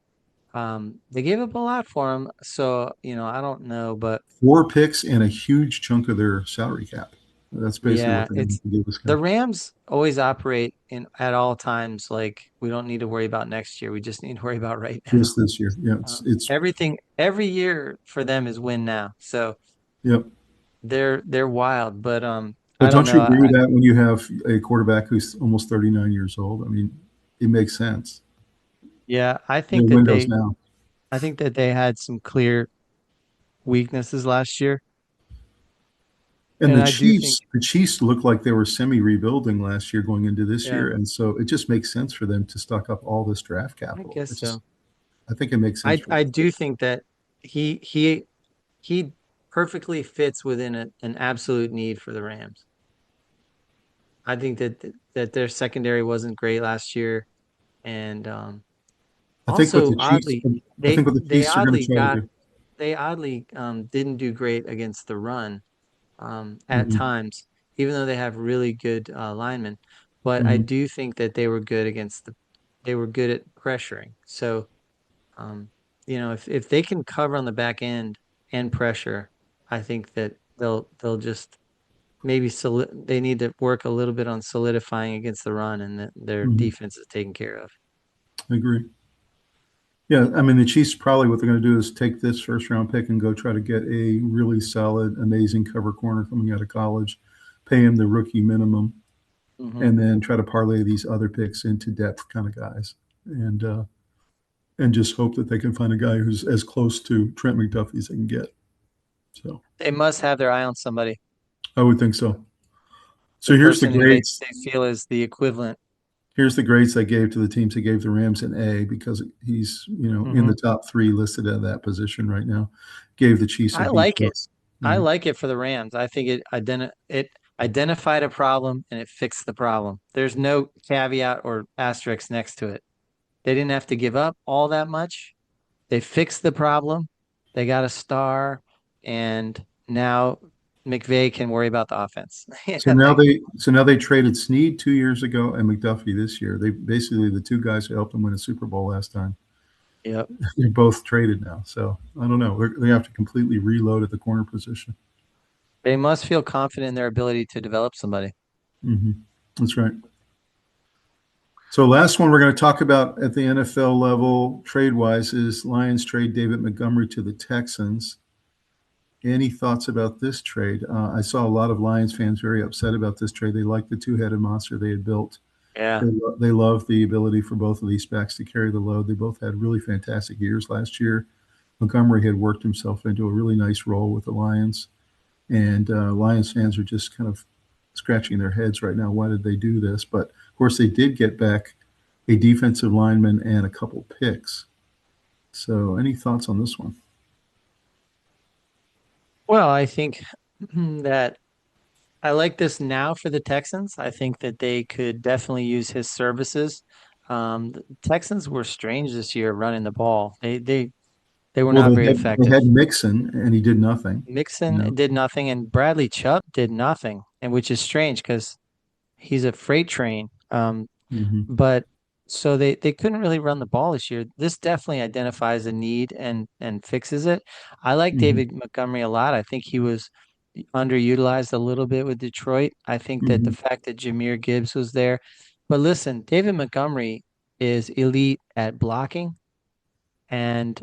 They gave up a lot for him, so I don't know, but Four picks and a huge chunk of their salary cap. That's basically yeah, what they it's need to give this guy. the Rams always operate in at all times like we don't need to worry about next year. We just need to worry about right now. Just this year. Yeah, it's Everything every year for them is win now. So yep. they're wild, but I But don't don't you know. agree with that when you have a quarterback who's almost 39 years old? I mean, it makes sense. Yeah, The windows now. I think that they had some clear weaknesses last year, And and I do think The Chiefs looked like they were semi-rebuilding last year going into this yeah, year, and so it just makes sense for them to stock up all this draft I capital. guess so. I think it makes sense for I them. do think that he he he perfectly fits within an absolute need for the Rams. I think that their secondary wasn't great last year, and I think what also the Chiefs, oddly I think what the they Chiefs are going to oddly try to got do. they oddly didn't do great against the run at Hmm. times, even though they have really good linemen. But I Hmm. do think that they were good they were good at pressuring. So um, if they can cover on the back end and pressure, I think that they'll just maybe they need to work a little bit on solidifying against the run, and that their Hmm. defense is taken care of. I agree. Yeah, I mean the Chiefs probably what they're going to do is take this first round pick and go try to get a really solid, amazing cover corner coming out of college, pay him the rookie minimum, Hmm. and then try to parlay these other picks into depth kind of guys, and just hope that they can find a guy who's as close to Trent McDuffie as they can get. So They must have their eye on somebody, I would think so. the So person who they feel is the equivalent. here's the grades I gave to the teams. I gave the Rams an A because he's in Hmm. the top three listed at that position right now. Gave the Chiefs a I B like it. plus. I Mhm. like it for the Rams. I think it identified a problem and it fixed the problem. There's no caveat or asterisk next to it. They didn't have to give up all that much. They fixed the problem. They got a star, and now McVay can worry about the offense. So now they traded Snead 2 years ago and McDuffie this year. They basically the two guys who helped them win a Super Bowl last time. Yep. They're both traded now. So I don't know. They have to completely reload at the corner position. They must feel confident in their ability to develop somebody. Hmm. That's right. So last one we're going to talk about at the NFL level trade wise is Lions trade David Montgomery to the Texans. Any thoughts about this trade? I saw a lot of Lions fans very upset about this trade. They liked the two-headed monster they had built. Yeah. They love the ability for both of these backs to carry the load. They both had really fantastic years last year. Montgomery had worked himself into a really nice role with the Lions, and Lions fans are just kind of scratching their heads right now. Why did they do this? But of course, they did get back a defensive lineman and a couple picks. So, any thoughts on this one? Well, I think that I like this now for the Texans. I think that they could definitely use his services. The Texans were strange this year running the ball. They were Well, not they very they effective. had Mixon, and he did nothing. You Mixon know. did nothing, and Bradley Chubb did nothing, and which is strange because he's a freight train. Hmm. But so they couldn't really run the ball this year. This definitely identifies a need and fixes it. I like Hmm. David Montgomery a lot. I think he was underutilized a little bit with Detroit. I think that the Hmm. fact that Jahmyr Gibbs was there. But listen, David Montgomery is elite at blocking and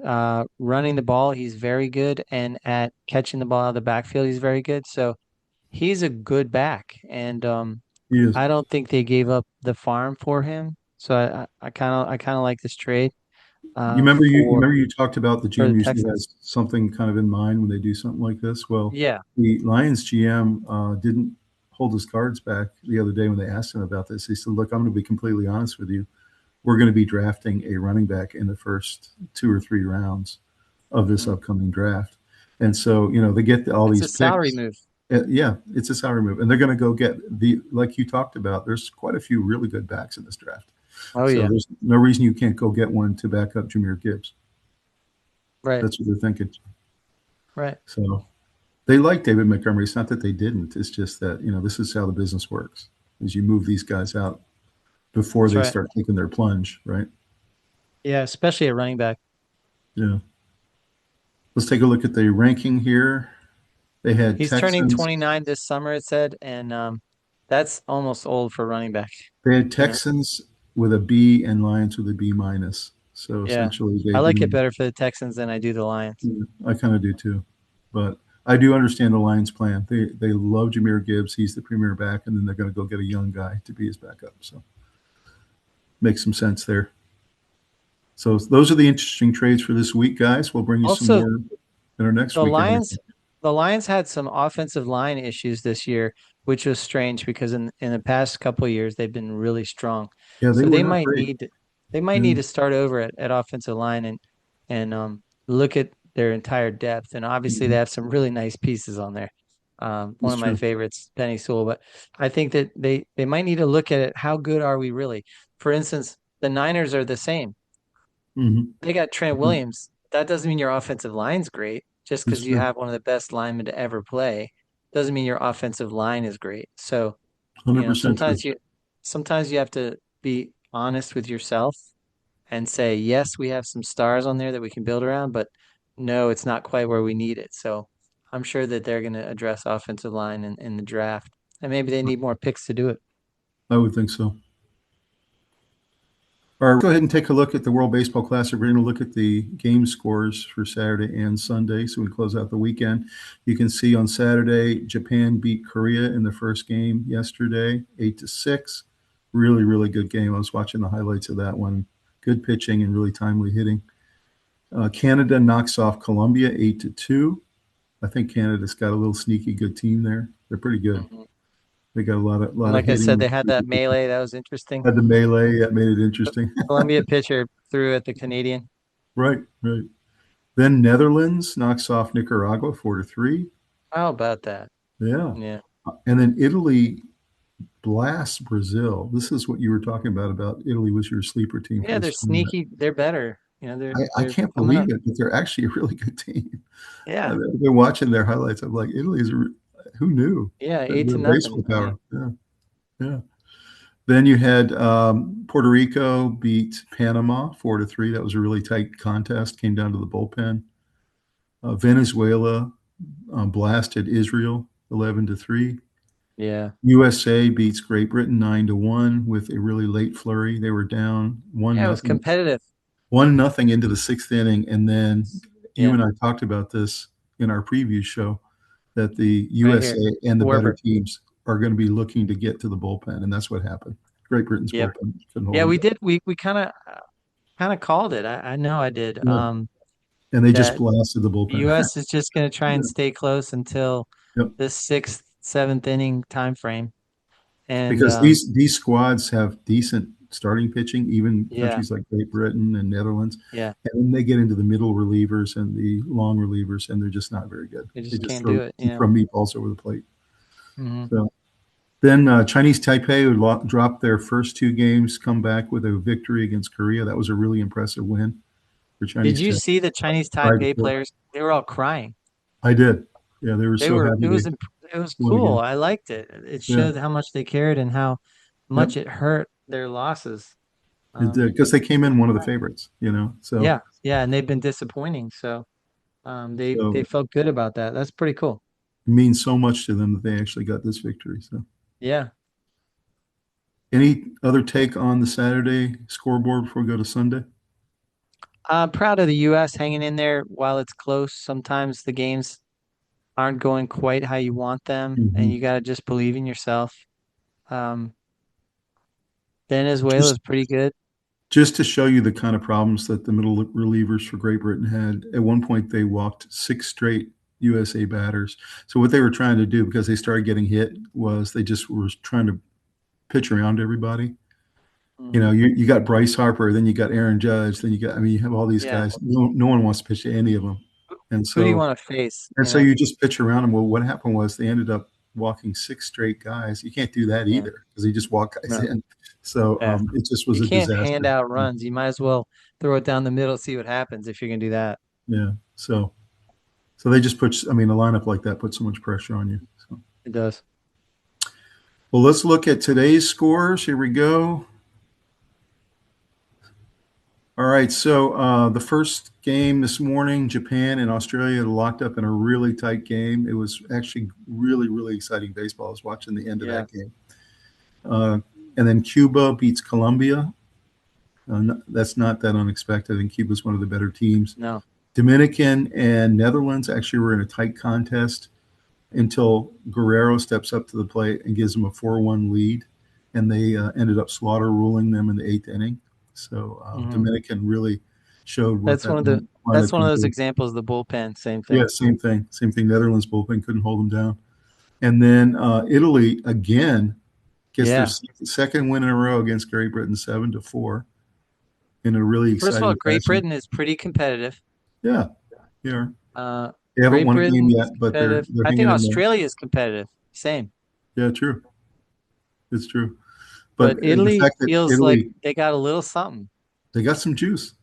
running the ball. He's very good, and at catching the ball out of the backfield, he's very good. So he's a good back, and He is. I don't think they gave up the farm for him. So I kind of like this trade You remember you for remember you talked about the the GM usually Texans. has something kind of in mind when they do something like this. Well, Yeah. the Lions GM didn't hold his cards back the other day when they asked him about this. He said, "Look, I'm going to be completely honest with you. We're going to be drafting a running back in the first 2 or 3 rounds of this Mhm. upcoming draft." And so, they get all It's these a salary picks. move. Yeah, it's a salary move, and they're going to go get like you talked about. There's quite a few really good backs in this draft, Oh so yeah. there's no reason you can't go get one to back up Jahmyr Gibbs. Right. That's what they're thinking. Right. So they like David Montgomery. It's not that they didn't. It's just that this is how the business works: is you move these guys out before That's they right. start taking their plunge, right? Yeah, especially a running back. Yeah. Let's take a look at the ranking here. They had He's turning Texans. 29 this summer, it said, and that's almost old for running back, They had you know. Texans with a B and Lions with a B minus. So Yeah. essentially, they I like it didn't. better for the Texans than I do the Lions. I kind of do too, but I do understand the Lions' plan. They love Jahmyr Gibbs. He's the premier back, and then they're going to go get a young guy to be his backup. So makes some sense there. So those are the interesting trades for this week, guys. We'll bring you some Also, more in our next the weekend. Lions the Lions had some offensive line issues this year, which was strange because in the past couple of years they've been really strong. Yeah, they So were not great. they might Yeah, need to start over at offensive line and look at their entire depth. And obviously they mhm. have some really nice pieces on there. One That's of my true. favorites, Penny Sewell, but I think that they might need to look at it. How good are we really? For instance, the Niners are the same. Hmm. They got Trent Williams. That doesn't mean your offensive line's great. Just That's because you true. have one of the best linemen to ever play doesn't mean your offensive line is great. So, 100% true. sometimes you have to be honest with yourself and say, yes, we have some stars on there that we can build around, but no, it's not quite where we need it. So I'm sure that they're going to address offensive line in the draft. And maybe they need more picks to do it. I would think so. All right, go ahead and take a look at the World Baseball Classic. We're going to look at the game scores for Saturday and Sunday, so we close out the weekend. You can see on Saturday, Japan beat Korea in the first game yesterday, 8-6. Really, really good game. I was watching the highlights of that one. Good pitching and really timely hitting. Canada knocks off Colombia 8-2. I think Canada's got a little sneaky good team there. They're pretty good. Mhm. They got a And lot of like I said, hitting. they had that melee. That was interesting. Had the melee that made it interesting. Columbia pitcher threw at the Canadian. Right, right. Then Netherlands knocks off Nicaragua 4-3. How about that? Yeah. Yeah. And then Italy blasts Brazil. This is what you were talking about Italy was your sleeper team for Yeah, they're this tournament. sneaky. They're better. I They're can't coming believe up. it, but they're actually a really good team. Yeah. I've been watching their highlights. I'm like, who knew Yeah, that 8 to their nothing. baseball I mean, power? Yeah, yeah. Then you had Puerto Rico beat Panama 4-3. That was a really tight contest. Came down to the bullpen. Venezuela blasted Israel 11-3. yeah. USA beats Great Britain 9-1 with a really late flurry. They were down one Yeah, it was nothing, competitive. 1-0 into the sixth inning, and then you Yeah, and I talked about this in our preview show that the right USA here. and the better Schwarber. teams are going to be looking to get to the bullpen, and that's what happened. Great Britain's Yep. bullpen couldn't hold Yeah, them we down. did. We kind of called it. I know I did. Yeah. And they just That blasted the the bullpen. U.S. is just going to try Yeah. and stay close until Yep. this sixth, seventh inning time frame. And because these squads have decent starting pitching, even yeah, countries like Great Britain and Netherlands. yeah, And then they get into the middle relievers and the long relievers, and they're just not very good. they They just just can't do it. Yeah. throw meatballs over the plate. Hmm. So then Chinese Taipei would drop their first two games, come back with a victory against Korea. That was a really impressive win for Did Chinese you Taipei. see the Chinese Taipei players? They were all crying. I did. Yeah, they were They so were, happy they it was won cool. again. I liked it. It Yeah, showed how much they cared and how yep. much it hurt their losses. It did because they came in one of the favorites, So Yeah, yeah, and they've been disappointing. So they so felt good about that. That's pretty cool. it means so much to them that they actually got this victory. So, Yeah. any other take on the Saturday scoreboard before we go to Sunday? I'm proud of the US hanging in there while it's close. Sometimes the games aren't going quite how you want them, and Hmm. you got to just believe in yourself. Um, Venezuela Just is pretty good. just to show you the kind of problems that the middle relievers for Great Britain had. At one point, they walked 6 straight USA batters. So what they were trying to do, because they started getting hit, was they just were trying to pitch around everybody. Hmm. You got Bryce Harper, then you got Aaron Judge, then you have all these Yeah. guys. No one wants to pitch to any of them, and Who do you so want to face? and so you just pitch around them. Well, what happened was they ended up walking 6 straight guys. You can't do that Yeah. either because they just walk guys No. in. So Yeah. it just was You a can't hand disaster. out runs. You might as well throw it down the middle, see what happens if you're gonna do that. Yeah. So they just put. I mean, a lineup like that puts so much pressure on you. So. It does. Well, let's look at today's scores. Here we go. All right, so the first game this morning, Japan and Australia locked up in a really tight game. It was actually really, really exciting baseball. I was watching the end of Yeah. that game. And then Cuba beats Colombia. That's not that unexpected. I think Cuba's one of the better teams. No. Dominican and Netherlands actually were in a tight contest until Guerrero steps up to the plate and gives them a 4-1 lead. And they ended up slaughter ruling them in the 8th inning. So Hmm. Dominican really showed what That's that one of the lineup that's one can of those do. examples, the bullpen, same Yeah, thing. same thing. Same thing. Netherlands bullpen couldn't hold them down. And then Italy again gets their Yeah. second win in a row against Great Britain, 7-4, in a really First of all, exciting Great fashion. Britain is pretty competitive. Yeah, yeah. Uh, They haven't Great won a game Britain is yet, but they're competitive. they're I think hanging in there. Australia is competitive. Same. Yeah, true. It's true. But But the Italy fact that feels like Italy, they got a little something. they got some juice.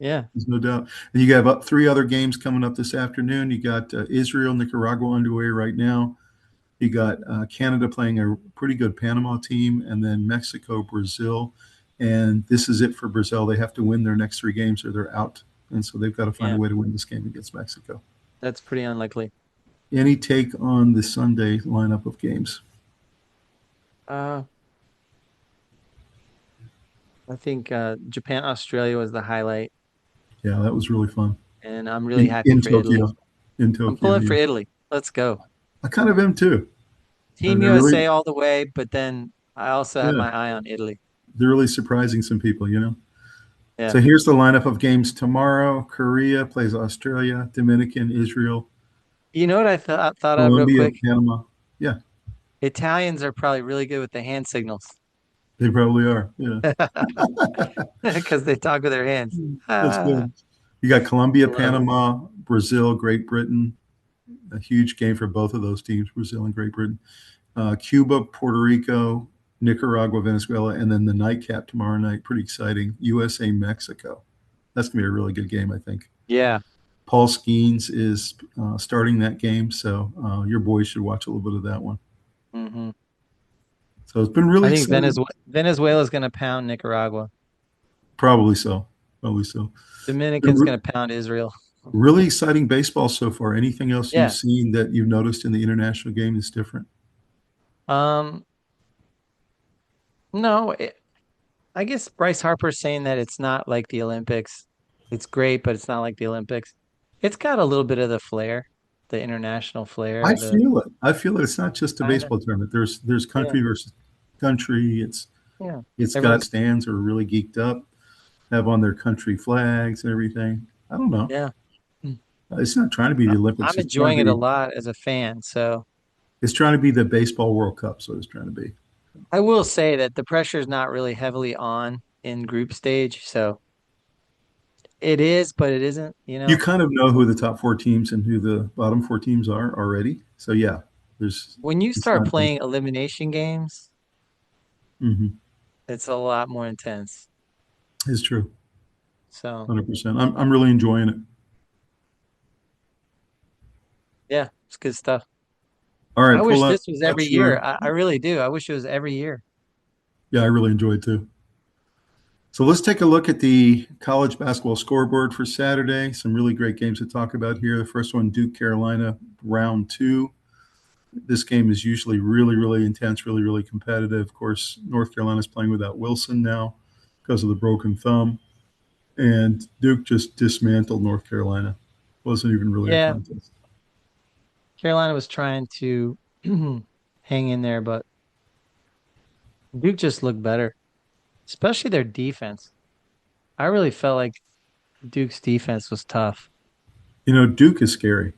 Yeah. There's no doubt. And you have 3 other games coming up this afternoon. You got Israel, Nicaragua underway right now. You got Canada playing a pretty good Panama team, and then Mexico, Brazil. And this is it for Brazil. They have to win their next 3 games or they're out. And so they've got to find a Yeah. way to win this game against Mexico. That's pretty unlikely. Any take on the Sunday lineup of games? Uh, I think Japan, Australia was the highlight, Yeah, that was really fun. and I'm really happy In for Italy. Tokyo. In I'm Tokyo, pulling yeah. for Italy. Let's go. I kind of am too. Team They're really, USA all the way, but then I also have yeah, my eye on Italy. they're really surprising some people. Yeah. So here's the lineup of games tomorrow. Korea plays Australia, Dominican, Israel, You know what I thought of real Colombia, quick? Panama. Yeah, Italians are probably really good with the hand signals they probably are. Yeah, because they talk with their hands. that's Ah, good. You got Colombia, love it. Panama, Brazil, Great Britain. A huge game for both of those teams, Brazil and Great Britain. Cuba, Puerto Rico, Nicaragua, Venezuela, and then the nightcap tomorrow night. Pretty exciting. USA, Mexico. That's going to be a really good game, I think. Yeah. Paul Skeens is starting that game, so your boys should watch a little bit of that one. Hmm. So it's been I really think exciting. Venezuela's going to pound Nicaragua. Probably so. Probably so. Dominican's going to pound Israel. Really exciting baseball so far. Anything else you've Yeah. seen that you've noticed in the international game that's different? Um, no, I guess Bryce Harper's saying that it's not like the Olympics. It's great, but it's not like the Olympics. It's got a little bit of the flair, the international flair. I feel it. I feel it. It's not just a Kind of, baseball tournament. There's yeah, country versus country. yeah. It's got Everyone, stands that are really geeked up, have on their country flags and everything. I don't know. yeah. Mm. It's not trying to be the Olympics. I'm enjoying it a lot as a fan. So It's trying to be the baseball World Cup. So it's trying to be. I will say that the pressure is not really heavily on in group stage, so it is, but it isn't, you You know. kind of know who the top four teams and who the bottom four teams are already. So yeah, there's When you it's start not big. playing elimination games, Hmm. it's a lot more intense. It's true, So 100%. I'm really enjoying it. yeah, it's good stuff. All I right, wish pull this was every out year. your. I really do. I wish it was every year. Yeah, I really enjoyed it too. So let's take a look at the college basketball scoreboard for Saturday. Some really great games to talk about here. The first one, Duke Carolina, round two. This game is usually really, really intense, really, really competitive. Of course, North Carolina's playing without Wilson now because of the broken thumb. And Duke just dismantled North Carolina. Wasn't even really a Yeah, contest. Carolina was trying to hang in there, but Duke just looked better, especially their defense. I really felt like Duke's defense was tough. You know, Duke is scary.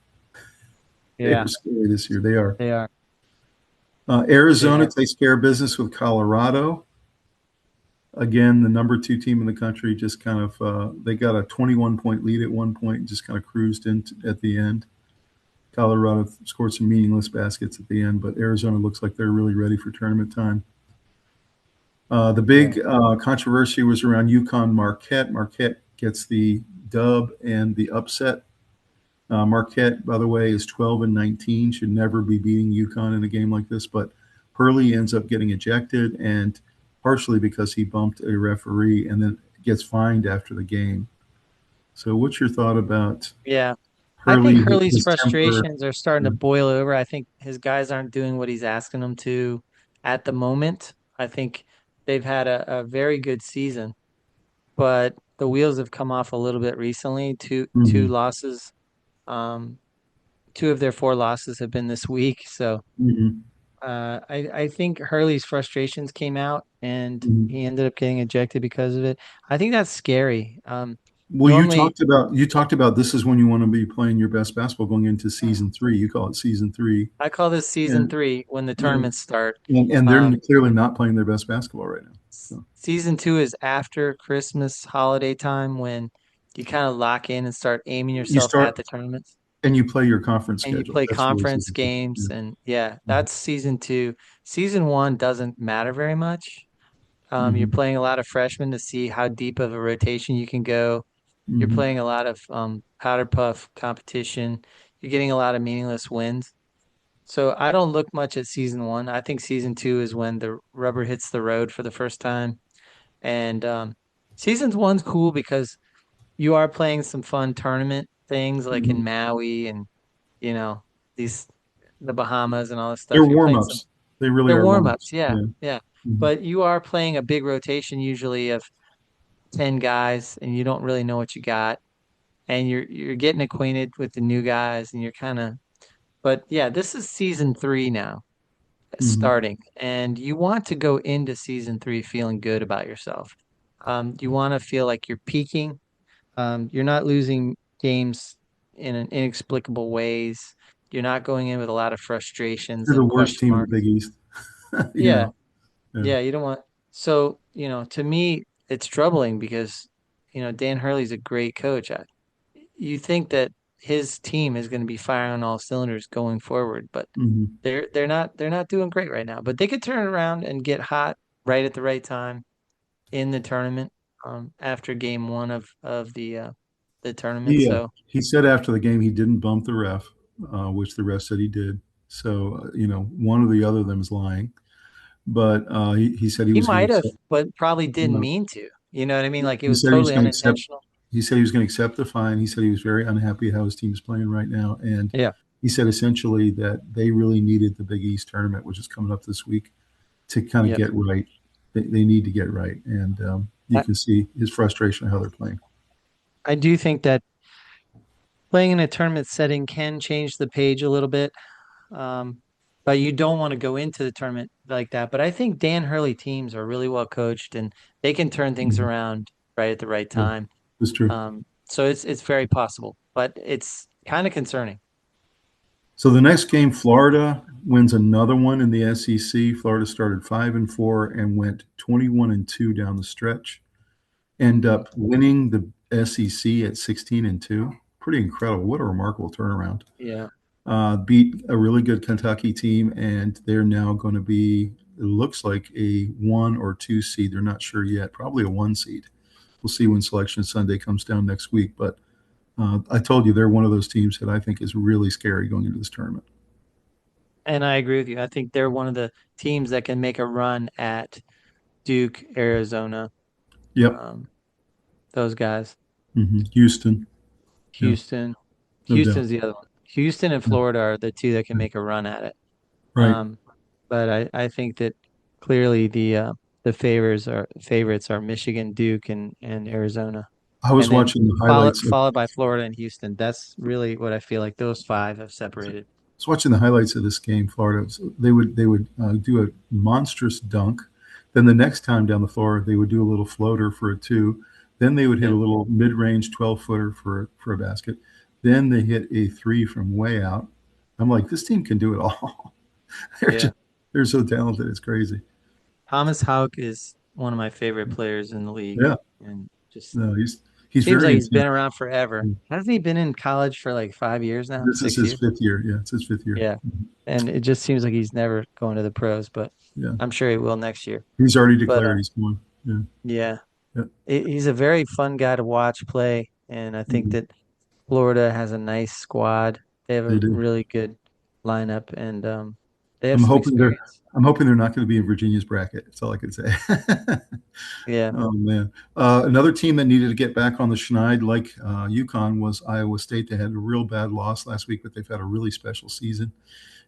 They are Yeah, scary this year. They are. they are. They Arizona are. takes care of business with Colorado. Again, the number two team in the country just kind of they got a 21-point lead at one point and just kind of cruised in at the end. Colorado scored some meaningless baskets at the end, but Arizona looks like they're really ready for tournament time. The Yeah. big controversy was around UConn Marquette. Marquette gets the dub and the upset. Marquette, by the way, is 12 and 19. Should never be beating UConn in a game like this, but Hurley ends up getting ejected, and partially because he bumped a referee and then gets fined after the game. So, what's your thought about Yeah. I think Hurley, Hurley's his temper? frustrations are starting to boil over. I think his guys aren't doing what he's asking them to at the moment. I think they've had a very good season, but the wheels have come off a little bit recently. Two Mm-hmm. losses. Um, two of their four losses have been this week. So Mm-hmm. I think Hurley's frustrations came out and Mm-hmm. he ended up getting ejected because of it. I think that's scary. Well, Normally you talked about this is when you want to be playing your best basketball going into season three. You call it season three, I call this season and three when the and tournaments start. they're Um, clearly not playing their best basketball right now. So Season two is after Christmas holiday time when you kind of lock in and start aiming you yourself at start the tournaments and you play your conference and you schedule. play That's really conference season two. games. Yeah. And yeah, Mhm. that's season two. Season one doesn't matter very much. You're Mhm. playing a lot of freshmen to see how deep of a rotation you can go. You're Mhm. playing a lot of powder puff competition. You're getting a lot of meaningless wins. So I don't look much at season one. I think season two is when the rubber hits the road for the first time. And season one's cool because you are playing some fun tournament things like in Mhm. Maui and you know these the Bahamas and all this They're stuff. You're warm playing some ups. They really they're are warm warm-ups, ups. yeah, Yeah. yeah. Mhm. But you are playing a big rotation usually of 10 guys and you don't really know what you got. And you're getting acquainted with the new guys and you're kind of but yeah, this is season three now Mhm. starting, and you want to go into season three feeling good about yourself. You want to feel like you're peaking. You're not losing games in an inexplicable ways. You're not going in with a lot of frustrations They're the and worst question team in the marks. Big East. you Yeah, know. Yeah. yeah, you don't want. So, to me, it's troubling because, Dan Hurley's a great coach. You think that his team is going to be firing on all cylinders going forward, but Mhm. they're not doing great right now. But they could turn it around and get hot right at the right time in the tournament after game one of the tournament. So He said after the game he didn't bump the ref, which the ref said he did. So one or the other of them is lying. But he said he he was going might to have, accept. but probably didn't No, mean to. You know what I mean? Like it he was said he was totally going to accept. unintentional. He said he was going to accept the fine. He said he was very unhappy how his team's playing right now, and Yeah. he said essentially that they really needed the Big East tournament, which is coming up this week, to kind of Yep. get right. They need to get right, and you I, can see his frustration how they're playing. I do think that playing in a tournament setting can change the page a little bit. But you don't want to go into the tournament like that. But I think Dan Hurley teams are really well coached and they can turn things Mhm. around right at the right Yeah, time. it's true. So it's very possible, but it's kind of concerning. So the next game, Florida wins another one in the SEC. Florida started 5-4 and went 21-2 down the stretch. End up winning the SEC at 16-2. Pretty incredible. What a remarkable turnaround. Yeah. Beat a really good Kentucky team, and they're now going to be, it looks like, a 1 or 2 seed. They're not sure yet. Probably a 1 seed. We'll see when Selection Sunday comes down next week. But I told you they're one of those teams that I think is really scary going into this tournament. And I agree with you. I think they're one of the teams that can make a run at Duke, Arizona, Yep. um, those guys. Houston. Yeah, Houston. no doubt. Houston's the other one. Houston and Yeah, Florida are the two that can make a run at it. right. Um, but I think that clearly the favorites are Michigan, Duke, and Arizona, I was and then watching the highlights of followed by Florida and Houston. That's really what I feel like those five have separated. was watching the highlights of this game. Florida, they would do a monstrous dunk. Then the next time down the floor, they would do a little floater for a 2. Then they would hit Yeah, a little mid-range 12-footer for a basket. Then they hit a 3 from way out. I'm like, this team can do it all. they're yeah. just they're so talented. It's crazy. Thomas Houck is one of my favorite players in the league, Yeah. and just No, he's seems very like he's been intense. around forever. Hasn't he been in college for like 5 years now? This is 6 years? his 5th year. Yeah, it's his 5th year. Yeah. And it just seems like he's never going to the pros, but Yeah. I'm sure he will next year. He's already But declared he's going. Yeah. yeah, Yeah. he's a very fun guy to watch play, and I think Mhm. that Florida has a nice squad. They have They a do. really good lineup, and they have I'm some hoping they're experience. I'm hoping they're not going to be in Virginia's bracket. That's all I can say. Yeah, Oh man, another team that needed to get back on the schneid, like UConn, was Iowa State. They had a real bad loss last week, but they've had a really special season,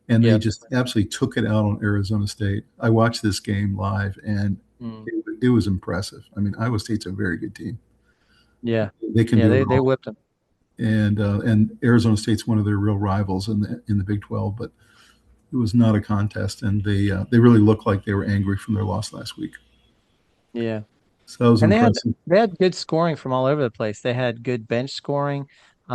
and they yep, just absolutely took it out on Arizona State. I watched this game live, and mm, it was impressive. I mean, Iowa State's a very good team. yeah, They can yeah. do it They all, whipped him. and Arizona State's one of their real rivals in the Big 12. But it was not a contest, and they really looked like they were angry from their loss last week. Yeah. So that was And impressive. they had good scoring from all over the place. They had good bench scoring.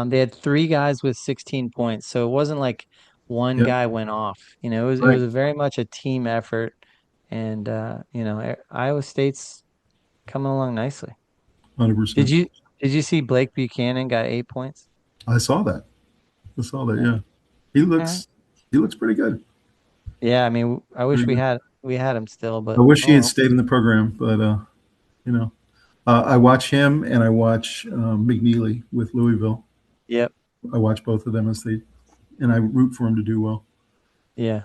They had three guys with 16 points, so it wasn't like one Yeah, guy went off. It right, was very much a team effort, and Iowa State's coming along nicely. 100%. Did you did you see Blake Buchanan got 8 points? I saw that. I saw that. Yeah. Yeah, he All right. looks he looks pretty good. Yeah, I mean, I wish Pretty good. we had him still, I but wish he oh had well. stayed in the program, but you know, I watch him and I watch McNeely with Louisville. Yep. I watch both of them and I root for him to do well. Yeah.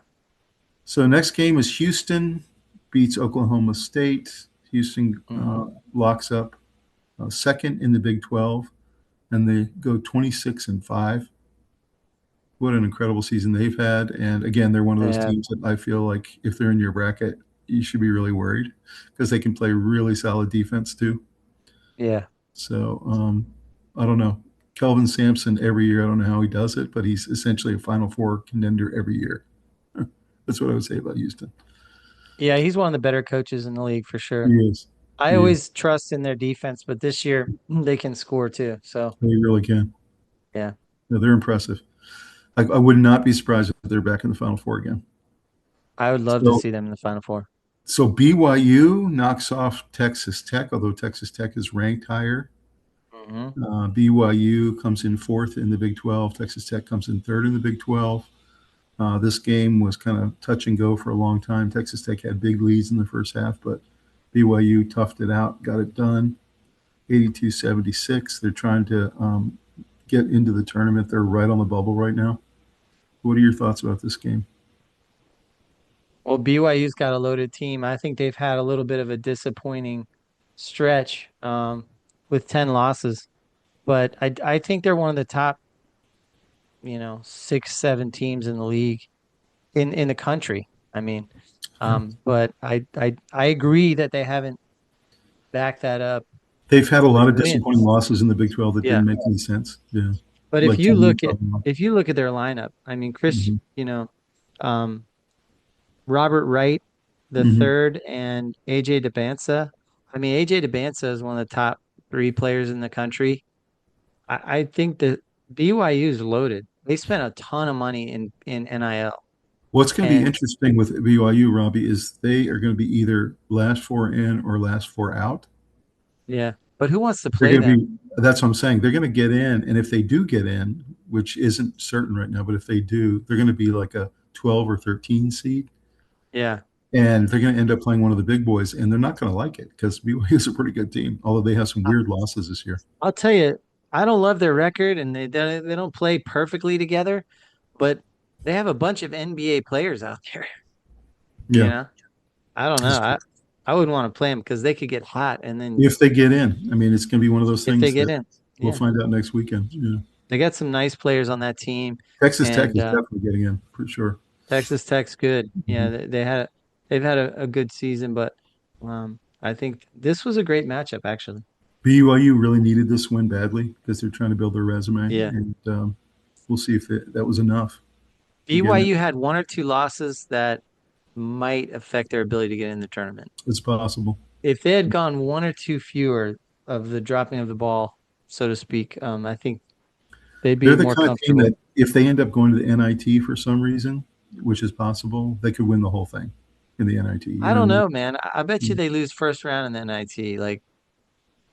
So next game is Houston beats Oklahoma State. Houston Hmm. locks up second in the Big 12, and they go 26-5. What an incredible season they've had. And again, they're one of those Yeah. teams that I feel like if they're in your bracket, you should be really worried because they can play really solid defense too. Yeah. So I don't know. Kelvin Sampson every year, I don't know how he does it, but he's essentially a Final Four contender every year. That's what I would say about Houston. Yeah, he's one of the better coaches in the league for He sure. is. I He is. always trust in their defense, but this year they can score too. So He really can. yeah, Yeah, they're impressive. I would not be surprised if they're back in the Final Four again. I would love to So see them in the Final Four. so BYU knocks off Texas Tech, although Texas Tech is ranked higher. Hmm. BYU comes in fourth in the Big 12. Texas Tech comes in third in the Big 12. This game was kind of touch and go for a long time. Texas Tech had big leads in the first half, but BYU toughed it out, got it done. 82-76. They're trying to get into the tournament. They're right on the bubble right now. What are your thoughts about this game? Well, BYU's got a loaded team. I think they've had a little bit of a disappointing stretch with 10 losses, but I think they're one of the top, 6, 7 teams in the league in the country. I mean, but I agree that they haven't backed that up They've had a lot with of disappointing wins. losses in the Big 12 that Yeah. didn't make any sense. Yeah, But like 10 years ago. if you look at their lineup, I mean, Mhm. um, Robert Wright the Mhm. third and AJ DeBansa. I mean, AJ DeBansa is one of the top three players in the country. I think that BYU is loaded. they spent a ton of money in NIL. What's going to be And interesting with BYU, Robbie, is they are going to be either last four in or last four out. yeah, but who wants to They're play going to them? be, that's what I'm saying. They're going to get in. And if they do get in, which isn't certain right now, but if they do, they're going to be like a 12 or 13 seed. Yeah. And they're going to end up playing one of the big boys. And they're not going to like it because BYU is a pretty good team, although they have some I- weird losses this year. I'll tell you, I don't love their record and they don't play perfectly together, but they have a bunch of NBA players out there, you Yeah. know? I don't know. That's true. I wouldn't want to play them because they could get hot and then If they get in, I mean, it's going to be one of those if they things get that in. we'll Yeah. find out next weekend. Yeah. They got some nice players on that team Texas Tech and is definitely getting in for sure. Texas Tech's good. Yeah, Mhm. they've had a good season, but I think this was a great matchup actually. BYU really needed this win badly because they're trying to build their resume, Yeah. and we'll see if that was enough to get it. BYU had one or two losses that might affect their ability to get in the tournament. It's possible. If they had gone one or two fewer of the dropping of the ball, so to speak, I think they'd be They're the more kind of team comfortable. that if they end up going to the NIT for some reason, which is possible, they could win the whole thing in the NIT. You I know don't what know, man. I bet I you mean? they lose first round in the NIT. Like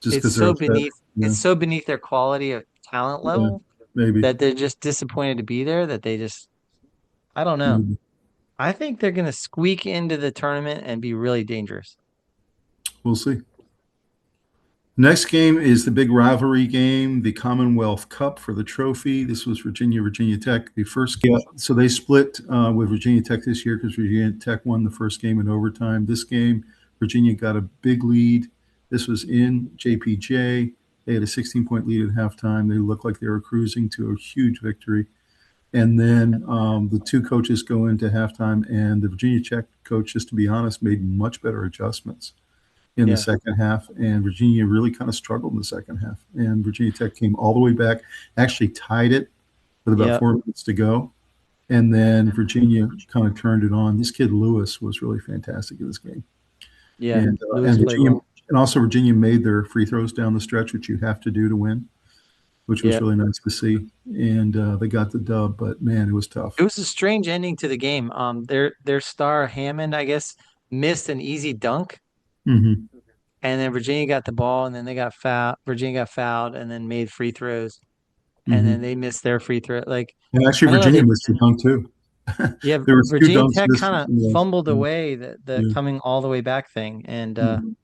Just because they're upset. Yeah, it's so beneath their quality of talent yeah, level maybe, that they're just disappointed to be there, that they just I don't know. maybe. I think they're going to squeak into the tournament and be really dangerous. We'll see. Next game is the big rivalry game, the Commonwealth Cup for the trophy. This was Virginia Tech. The first game, so they split with Virginia Tech this year because Virginia Tech won the first game in overtime. This game, Virginia got a big lead. This was in JPJ. They had a 16-point lead at halftime. They looked like they were cruising to a huge victory. And then the two coaches go into halftime, and the Virginia Tech coach, just to be honest, made much better adjustments in the Yeah. second half, and Virginia really kind of struggled in the second half. And Virginia Tech came all the way back, actually tied it with about Yep. 4 minutes to go. And then Virginia kind of turned it on. This kid Lewis was really fantastic in this game, Yeah. and Lewis played Virginia, well. and also Virginia made their free throws down the stretch, which you have to do to win, which was Yep. really nice to see. And they got the dub, but man, it was tough. It was a strange ending to the game. Their star Hammond, I guess, missed an easy dunk, Hmm. and then Virginia got the ball, and then they got fouled. Virginia got fouled, and then made free throws, and then Hmm. they missed their free throw. Like And actually, I don't know, Virginia missed the dunk too. yeah, There was two Virginia dunks Tech missed. kind of fumbled away the Yeah. coming all the way back thing, and Mhm.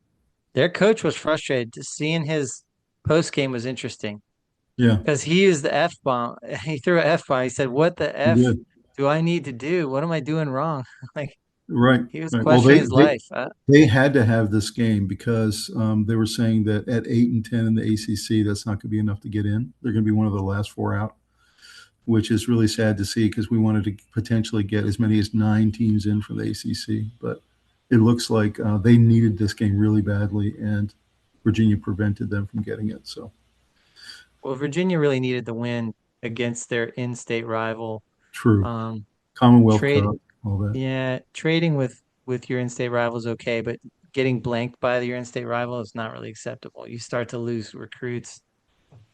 their coach was frustrated. Seeing his post game was interesting Yeah. because he used the F bomb. He threw an F bomb. He said, "What the He F did. do I need to do? What am I doing wrong?" Like Right, he was right. Well, questioning his life. they had to have this game because they were saying that at 8 and 10 in the ACC, that's not going to be enough to get in. They're going to be one of the last four out, which is really sad to see because we wanted to potentially get as many as 9 teams in from the ACC. But it looks like they needed this game really badly, and Virginia prevented them from getting it. So Well, Virginia really needed the win against their in-state rival. true. Um, Commonwealth trade, Cup, all that. yeah, trading with your in-state rival is okay, but getting blanked by your in-state rival is not really acceptable. You start to lose recruits,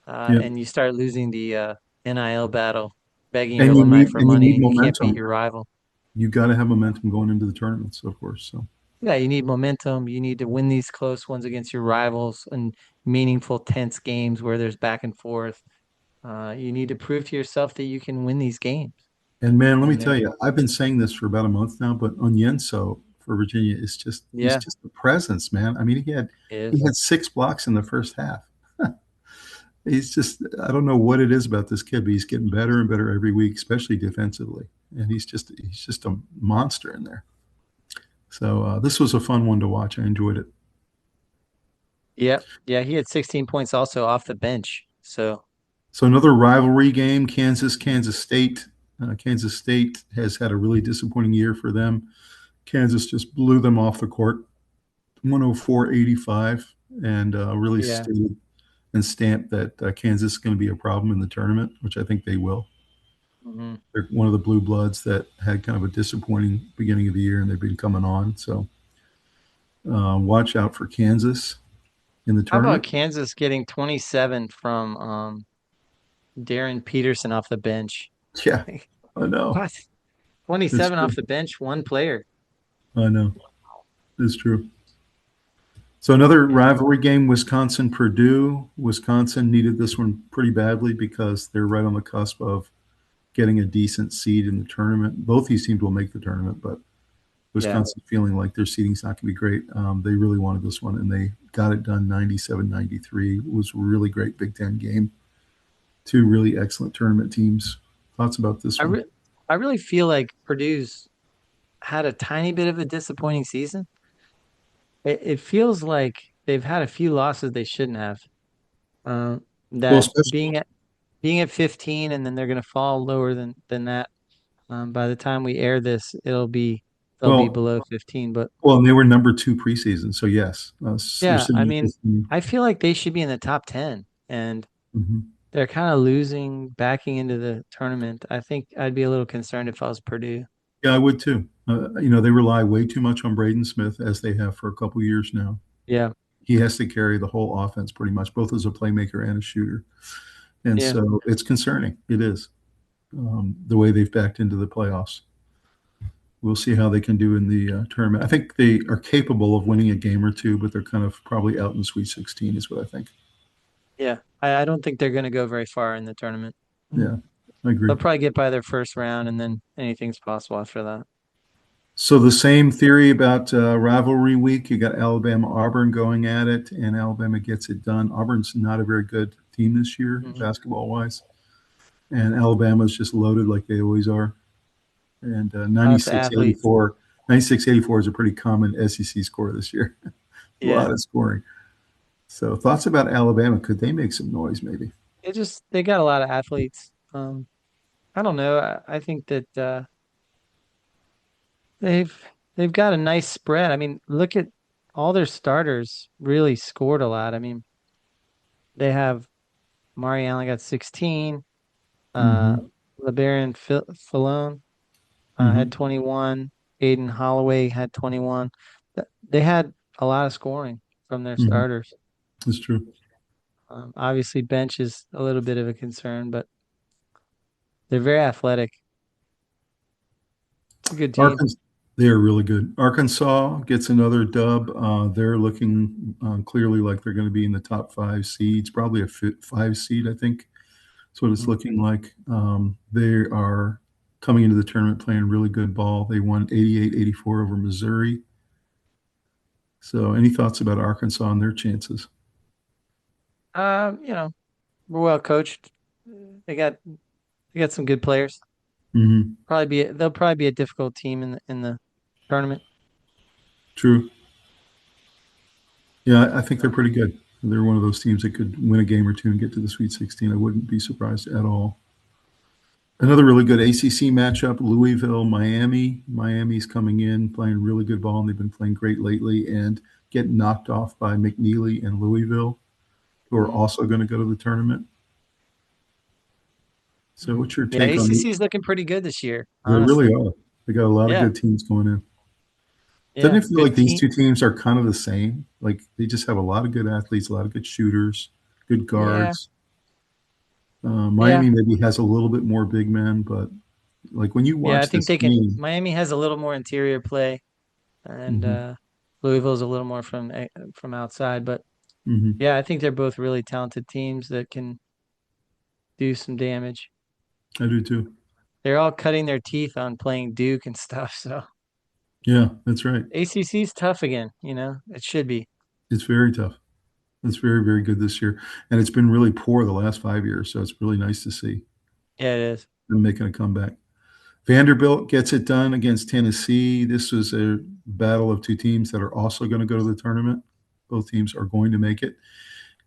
Yeah, and you start losing the NIL battle, begging your and alumni for you money, need and you can't beat momentum. your rival. You got to have momentum going into the tournaments, of course. So Yeah, you need momentum. You need to win these close ones against your rivals and meaningful, tense games where there's back and forth. You need to prove to yourself that you can win these games. And man, let me And tell you, I've been saying this for about a month now, but Onyenso for Virginia is just he's yeah, just a presence, man. I mean, it he is. had 6 blocks in the first half. He's just I don't know what it is about this kid, but he's getting better and better every week, especially defensively. And he's just a monster in there. So this was a fun one to watch. I enjoyed it. Yep. Yeah, he had 16 points also off the bench. So, So another rivalry game, Kansas State. Kansas State has had a really disappointing year for them. Kansas just blew them off the court 104-85 and really yeah. stated and stamped that Kansas is going to be a problem in the tournament, which I think they will. Hmm. They're one of the blue bloods that had kind of a disappointing beginning of the year, and they've been coming on. So watch out for Kansas in the How about tournament. Kansas getting 27 from Darren Peterson off the bench? Yeah, I know. What? It's 27 off true. the bench, one player. I know. It's true. So another Yeah. rivalry game, Wisconsin Purdue. Wisconsin needed this one pretty badly because they're right on the cusp of getting a decent seed in the tournament. Both these teams will make the tournament, but Yeah. Wisconsin feeling like their seeding's not going to be great. They really wanted this one, and they got it done 97-93. It was a really great Big Ten game. Two really excellent tournament teams. Thoughts about I this one? re I really feel like Purdue's had a tiny bit of a disappointing season. It feels like they've had a few losses they shouldn't have. Uh, Well, that especially being at 15 and then they're going to fall lower than that. By the time we air this, they'll be well, below 15. But and they were number two preseason, so yes, they're yeah, I sitting at mean, 15. I feel like they should be in the top 10, and Mhm. they're kind of losing backing into the tournament. I think I'd be a little concerned if I was Purdue. Yeah, I would too. They rely way too much on Braden Smith as they have for a couple years now. Yeah, He has to carry the whole offense pretty much, both as a playmaker and a shooter. And yeah. so it's concerning. It is the way they've backed into the playoffs. We'll see how they can do in the tournament. I think they are capable of winning a game or two, but they're kind of probably out in the Sweet 16, is what I think. Yeah, I don't think they're going to go very far in the tournament. Yeah, I agree. They'll probably get by their first round, and then anything's possible after that. So the same theory about rivalry week. You got Alabama Auburn going at it, and Alabama gets it done. Auburn's not a very good team this year, Hmm. basketball wise, and Alabama's just loaded like they always are. And Lots of athletes. 96-84 is a pretty common SEC score this year. A Yeah, lot of scoring. So thoughts about Alabama? Could they make some noise? Maybe. they got a lot of athletes. I don't know. I think that they've they've got a nice spread. I mean, look at all their starters really scored a lot. I mean, they have Mari Allen got 16. Uh, Mm-hmm. LeBaron Fillon had Mm-hmm. 21. Aiden Holloway had 21. They had a lot of scoring from their Mm-hmm. starters. That's true. Obviously, bench is a little bit of a concern, but they're very athletic. It's a good team. Arkansas, they are really good. Arkansas gets another dub. They're looking clearly like they're going to be in the top five seeds, probably a five seed, I think. That's what it's Mhm. looking like. They are coming into the tournament playing really good ball. They won 88-84 over Missouri. So, any thoughts about Arkansas and their chances? You know, we're well coached. They got they got some good players. Hmm. They'll probably be a difficult team in the tournament. True. Yeah, I think they're pretty good. They're one of those teams that could win a game or two and get to the Sweet 16. I wouldn't be surprised at all. Another really good ACC matchup, Louisville, Miami. Miami's coming in, playing really good ball, and they've been playing great lately and getting knocked off by McNeely and Louisville, who are Mhm. also going to go to the tournament. So Mhm. what's your Yeah, take on the ACC is looking pretty good this year, They really honestly. are. They got a lot of Yeah, good teams going in. Doesn't yeah, it feel good like these team. two teams are kind of the same? Like they just have a lot of good athletes, a lot of good shooters, good Yeah, guards. yeah, Miami maybe has a little bit more big men, but like when you yeah. I watch think this they can. game, Miami has a little more interior play, and hmm Louisville's a little more from outside. But hmm yeah, I think they're both really talented teams that can do some damage. I do too. They're all cutting their teeth on playing Duke and stuff. So Yeah, that's right. ACC's tough again. It should be. It's very tough. It's very, very good this year. And it's been really poor the last 5 years. So it's really nice to see Yeah, it is. them making a comeback. Vanderbilt gets it done against Tennessee. This was a battle of two teams that are also going to go to the tournament. Both teams are going to make it.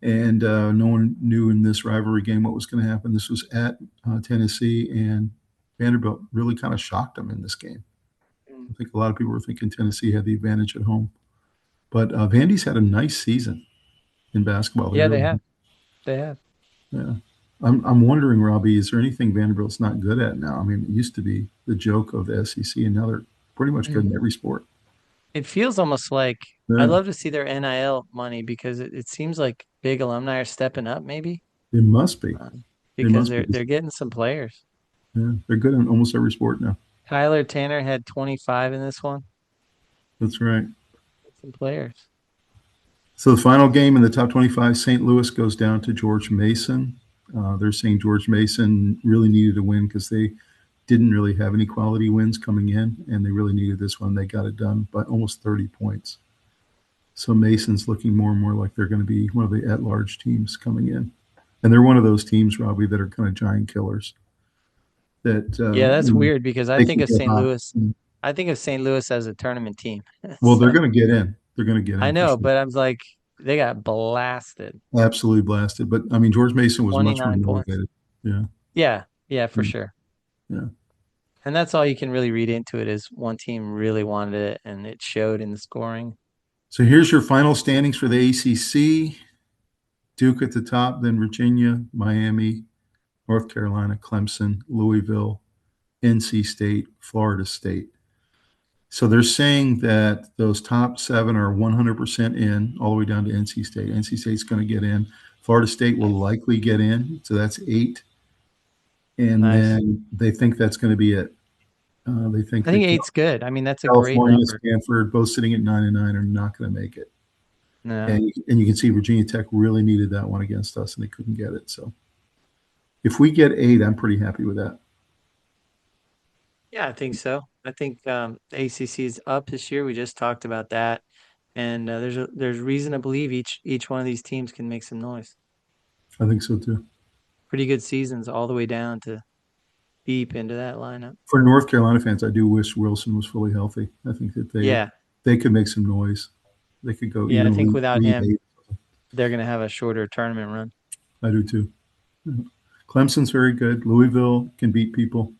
And no one knew in this rivalry game what was going to happen. This was at Tennessee, and Vanderbilt really kind of shocked them in this game. Mm. I think a lot of people were thinking Tennessee had the advantage at home. But Vandy's had a nice season in basketball. They Yeah, they really, have. They have. yeah. I'm wondering, Robbie, is there anything Vanderbilt's not good at now? I mean, it used to be the joke of the SEC, and now they're pretty much good Mm. in every sport. It feels almost like I'd Yeah, love to see their NIL money because it seems like big alumni are stepping up, maybe it must be. um, It because must they're be. they're getting some players. Yeah, they're good in almost every sport now. Tyler Tanner had 25 in this one. That's right. Some players. So the final game in the top 25, St. Louis goes down to George Mason. They're saying George Mason really needed a win because they didn't really have any quality wins coming in, and they really needed this one. They got it done by almost 30 points. So Mason's looking more and more like they're going to be one of the at-large teams coming in. And they're one of those teams, Robbie, that are kind of giant killers. That Yeah, that's weird because I they think can of get St. hot. Louis. I think of St. Louis as a tournament team. Well, they're So going to get in. They're going to get I in for know, sure. but I was like, they got blasted. Absolutely blasted. But I mean, George Mason was much more 29 points. motivated. Yeah. Yeah, for Yeah. sure. Yeah. And that's all you can really read into it is one team really wanted it and it showed in the scoring. So here's your final standings for the ACC. Duke at the top, then Virginia, Miami, North Carolina, Clemson, Louisville, NC State, Florida State. So they're saying that those top 7 are 100% in, all the way down to NC State. NC State's going to get in. Florida State will likely get in, so that's 8. And Nice. then they think that's going to be it. They think I think that 8's good. I mean, that's a great California, number. Stanford, both sitting at 9 and 9, are not going to make it. No. And you can see Virginia Tech really needed that one against us, and they couldn't get it. So if we get 8, I'm pretty happy with that. Yeah, I think so. I think the ACC is up this year. We just talked about that, and there's reason to believe each one of these teams can make some noise. I think so too. Pretty good seasons all the way down to deep into that lineup. For North Carolina fans, I do wish Wilson was fully healthy. I think that they could make some noise. They could go. Yeah, I think lead, without lead him, 8. they're going to have a shorter tournament run. I do too. Clemson's very good. Louisville can beat people.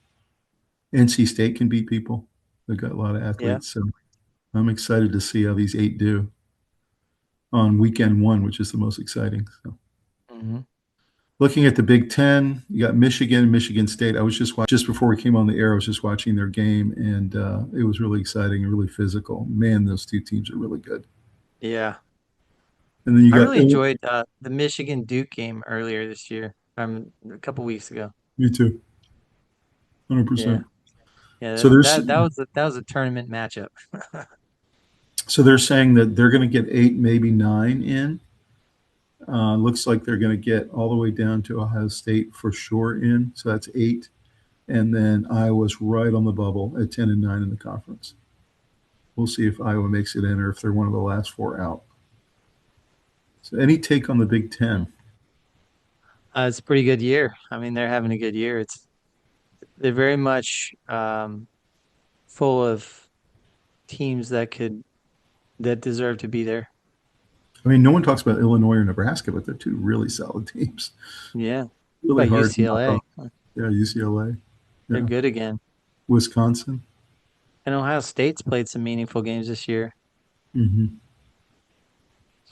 NC State can beat people. They've got a lot of athletes. So I'm excited to see how these 8 do on weekend 1, which is the most exciting. So. Looking at the Big Ten, you got Michigan, Michigan State. I was just before we came on the air, I was just watching their game, and it was really exciting and really physical. Man, those 2 teams are really good. Yeah. And then I really enjoyed the Michigan Duke game earlier this year. A couple weeks ago. Me too. 100%. Yeah, so that was a tournament matchup. So they're saying that they're going to get 8, maybe 9 in. Looks like they're going to get all the way down to Ohio State for sure in. So that's 8. And then Iowa's right on the bubble at 10 and 9 in the conference. We'll see if Iowa makes it in or if they're one of the last 4 out. So any take on the Big Ten? It's a pretty good year. I mean, they're having a good year. They're very much full of teams that deserve to be there. I mean, no one talks about Illinois or Nebraska, but they're 2 really solid teams. Yeah. Really hard. UCLA. Yeah, UCLA. Yeah. They're good again. Wisconsin. And Ohio State's played some meaningful games this year. Mm-hmm.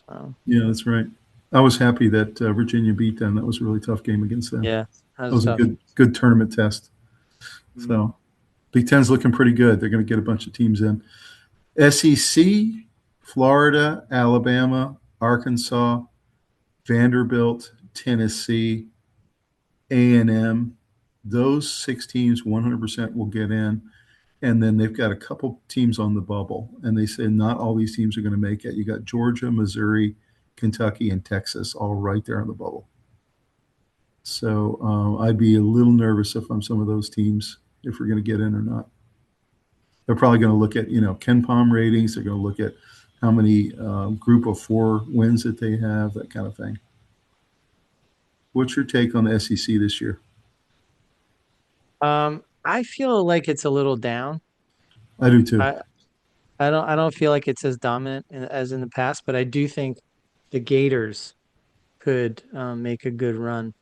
So. Yeah, that's right. I was happy that Virginia beat them. That was a really tough game against them. Yeah, that was a good tournament test. Mm-hmm. So Big Ten's looking pretty good. They're going to get a bunch of teams in. SEC, Florida, Alabama, Arkansas, Vanderbilt, Tennessee, A&M. Those 6 teams 100% will get in. And then they've got a couple teams on the bubble. And they say not all these teams are going to make it. You got Georgia, Missouri, Kentucky, and Texas all right there on the bubble. So I'd be a little nervous if I'm some of those teams, if we're going to get in or not. They're probably going to look at, KenPom ratings. They're going to look at how many group of 4 wins that they have, that kind of thing. What's your take on the SEC this year? I feel like it's a little down. I do too. I don't feel like it's as dominant as in the past, but I do think the Gators could make a good run.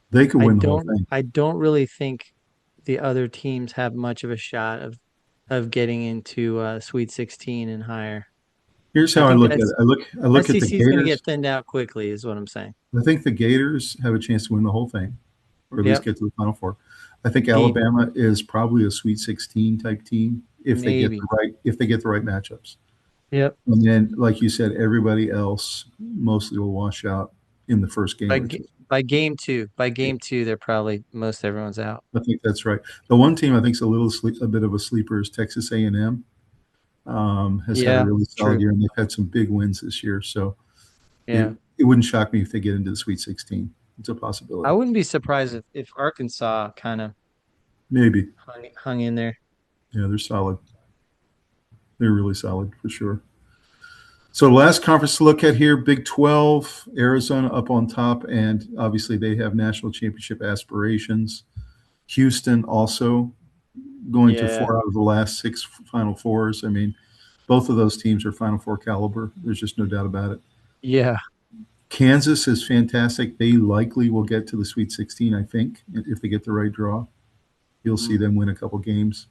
They could win the whole thing. I don't really think the other teams have much of a shot of getting into Sweet 16 and higher. Here's how I look at it. I look at the Gators. SEC is going to get thinned out quickly, is what I'm saying. I think the Gators have a chance to win the whole thing, or at least get to the Final Four. I think Alabama is probably a Sweet 16 type team if they get the right matchups. Yep. And then, like you said, everybody else mostly will wash out in the first game. By game two, they're probably most everyone's out. I think that's right. The one team I think is a bit of a sleeper is Texas A&M. Has had a Yeah, really solid true. year, and they've had some big wins this year. So it, Yeah. it wouldn't shock me if they get into the Sweet 16. It's a I possibility. wouldn't be surprised if Arkansas kind of Maybe. hung in there. Yeah, they're solid. They're really solid for sure. So last conference to look at here, Big 12, Arizona up on top, and obviously they have national championship aspirations. Houston also going to Yeah. 4 out of the last 6 Final Fours. I mean, both of those teams are Final Four caliber. There's just no doubt about it. Yeah. Kansas is fantastic. They likely will get to the Sweet 16, I think, if they get the right draw. You'll see them win a couple games.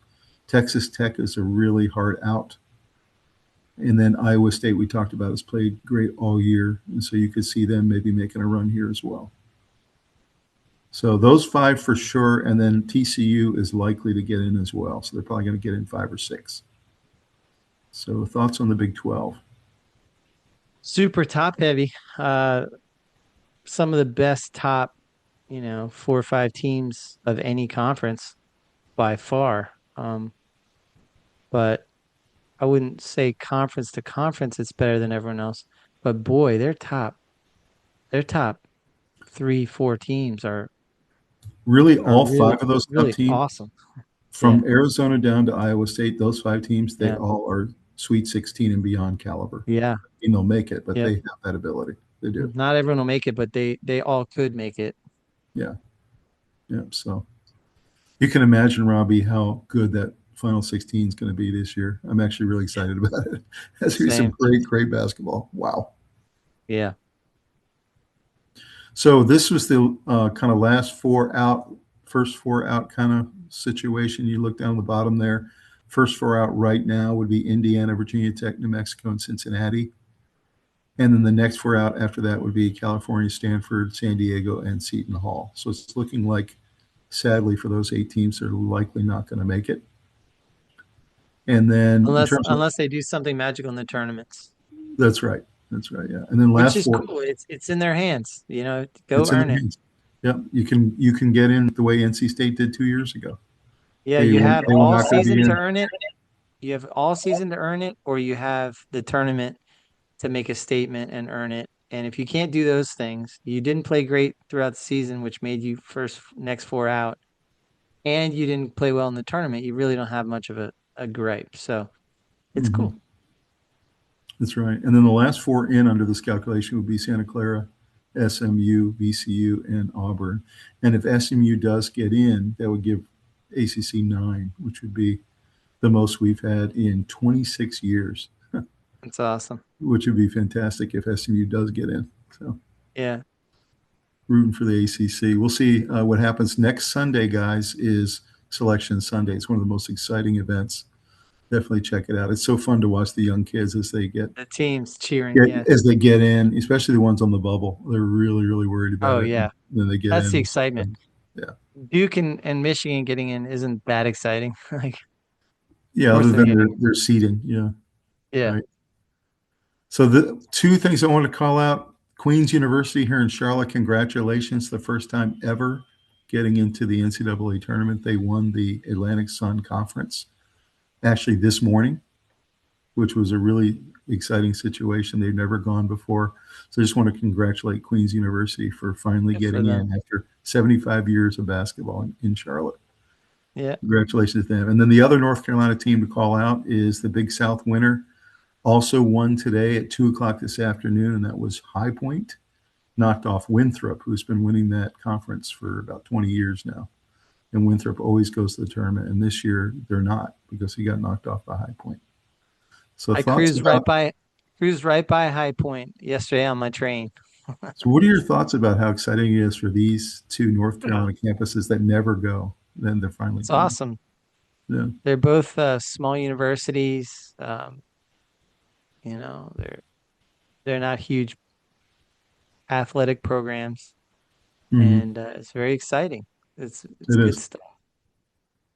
Texas Tech is a really hard out. And then Iowa State, we talked about, has played great all year. And so you could see them maybe making a run here as well. So those 5 for sure. And then TCU is likely to get in as well. So they're probably going to get in 5 or 6. So thoughts on the Big 12? Super top heavy. Some of the best top, 4 or 5 teams of any conference by far. But I wouldn't say conference to conference it's better than everyone else. But boy, their top 3, 4 teams are Really, are all 5 really, of those top really teams, awesome. Yeah. from Arizona down to Iowa State, those 5 teams, they Yeah. all are Sweet 16 and beyond caliber. Yeah. And they'll make it, but Yeah. they have that ability. They do. Not everyone will make it, but they all could make it. Yeah. Yeah. So you can imagine, Robbie, how good that Final 16 is going to be this year. I'm actually really excited about it. That's going to be some Same. great, great basketball. Wow. Yeah. So this was the kind of last 4 out, first 4 out kind of situation. You look down the bottom there. First 4 out right now would be Indiana, Virginia Tech, New Mexico, and Cincinnati. And then the next 4 out after that would be California, Stanford, San Diego, and Seton Hall. So it's looking like, sadly, for those 8 teams, they're likely not going to make it. And then Unless they do something magical in the tournaments. That's right. That's right. Yeah. And then Which last is 4. cool. It's in their hands. Go It's in earn their it. hands. Yep. You can get in the way NC State did 2 years ago. Yeah, They you were have they were all not going to be season to in. earn it. You have all season to earn it, or you have the tournament to make a statement and earn it. And if you can't do those things, you didn't play great throughout the season, which made you next 4 out, and you didn't play well in the tournament, you really don't have much of a gripe. So it's cool. That's right. And then the last 4 in under this calculation would be Santa Clara, SMU, VCU, and Auburn. And if SMU does get in, that would give ACC 9, which would be the most we've had in 26 years, It's awesome. which would be fantastic if SMU does get in. So Yeah. rooting for the ACC. We'll see what happens next Sunday, guys, is Selection Sunday. It's one of the most exciting events. Definitely check it out. It's so fun to watch the young kids as they get The team's cheering. Yeah. as they get in, especially the ones on the bubble. They're really, really worried about Oh, it. yeah. And then they get That's in. the excitement. Yeah. Duke and Michigan getting in isn't that exciting. Like, Yeah, of course other they're than getting their seating. Yeah. Yeah. Right. So the 2 things I want to call out, Queen's University here in Charlotte, congratulations. The first time ever getting into the NCAA tournament. They won the Atlantic Sun Conference actually this morning, which was a really exciting situation. They've never gone before. So I just want to congratulate Queen's University for finally Good for getting them. in after 75 years of basketball in Charlotte. Yeah. Congratulations to them. And then the other North Carolina team to call out is the Big South winner. Also won today at 2 o'clock this afternoon, and that was High Point. Knocked off Winthrop, who's been winning that conference for about 20 years now. And Winthrop always goes to the tournament, and this year they're not because he got knocked off by High Point. So I cruised right by High Point yesterday on my train. So what are your thoughts about how exciting it is for these 2 North Carolina campuses that never go? Then they're finally It's going. awesome. Yeah. They're both small universities. They're not huge athletic programs, and it's very exciting. It's It good is. stuff.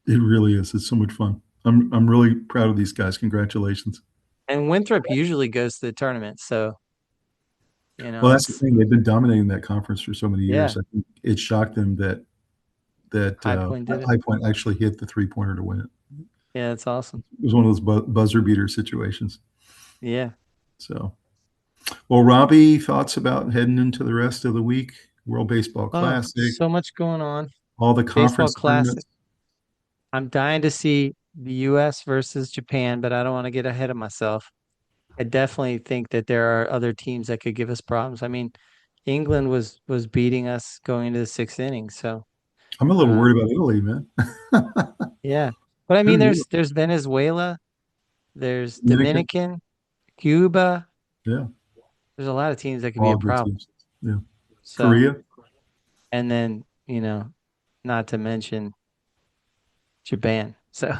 It really is. It's so much fun. I'm really proud of these guys. Congratulations. And Winthrop usually goes to the tournament, so You know, Well, that's the it's thing. They've been dominating that conference for so many yeah, years. I think it shocked them that High Point did it. High Point actually hit the three-pointer to win it. Yeah, that's awesome. It was one of those buzzer beater situations. Yeah. So, well, Robbie, thoughts about heading into the rest of the week? World Baseball Oh, Classic, so much going on. all the Baseball conference Classic. tournaments. I'm dying to see the US versus Japan, but I don't want to get ahead of myself. I definitely think that there are other teams that could give us problems. I mean, England was beating us going into the sixth inning, so I'm a little uh, worried about Italy, man. yeah. But I Who mean, knew? there's Venezuela, there's Dominican, Dominican, Cuba. yeah, There's a lot of teams that could be all a good problem. teams. Yeah, So, Korea. and then, not to mention Japan. So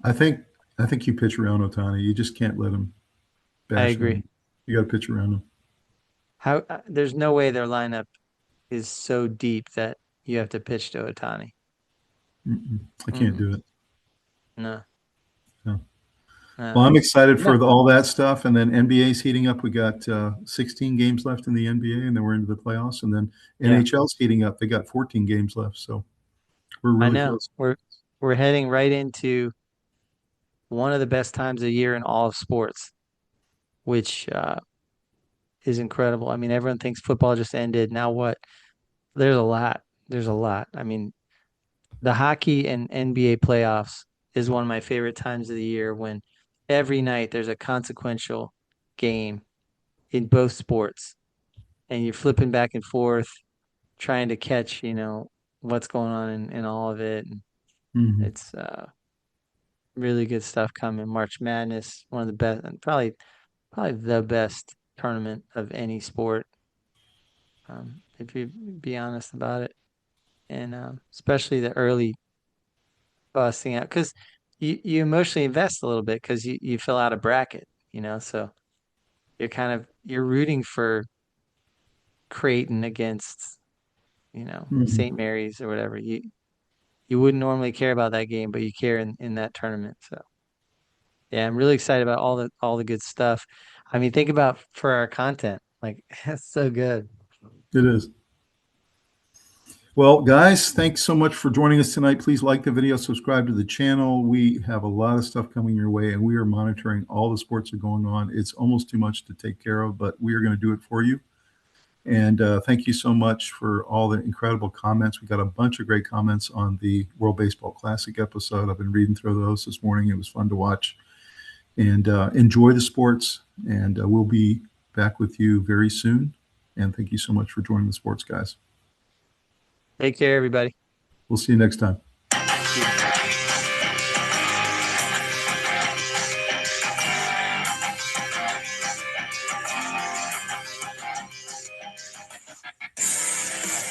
I think I think you pitch around Otani. You just can't let him I bash agree. him. You got to pitch around him. How there's no way their lineup is so deep that you have to pitch to Otani. I can't Mm-mm. do it. No, No. no. Well, I'm excited Yeah, for all that stuff, and then NBA's heating up. We got 16 games left in the NBA, and then we're into the playoffs, and then yeah. NHL's heating up. They got 14 games left, so we're I really know. close. We're heading right into one of the best times of year in all of sports, which is incredible. I mean, everyone thinks football just ended. Now what? There's a lot. There's a lot. I mean, the hockey and NBA playoffs is one of my favorite times of the year when every night there's a consequential game in both sports and you're flipping back and forth trying to catch, what's going on in all of it. And Hmm. it's really good stuff coming. March Madness, one of the best, and probably the best tournament of any sport, if you be honest about it. And especially the early busting out, because you emotionally invest a little bit because you fill out a bracket, so you're rooting for Creighton against, Hmm. St. Mary's or whatever. You wouldn't normally care about that game, but you care in that tournament. So yeah, I'm really excited about all the good stuff. I mean, think about for our content. Like that's so good. It is. Well, guys, thanks so much for joining us tonight. Please like the video, subscribe to the channel. We have a lot of stuff coming your way, and we are monitoring all the sports that are going on. It's almost too much to take care of, but we are going to do it for you. And thank you so much for all the incredible comments. We got a bunch of great comments on the World Baseball Classic episode. I've been reading through those this morning. It was fun to watch. And enjoy the sports. And we'll be back with you very soon. And thank you so much for joining the Sports Guys. Take care, everybody. We'll see you next time.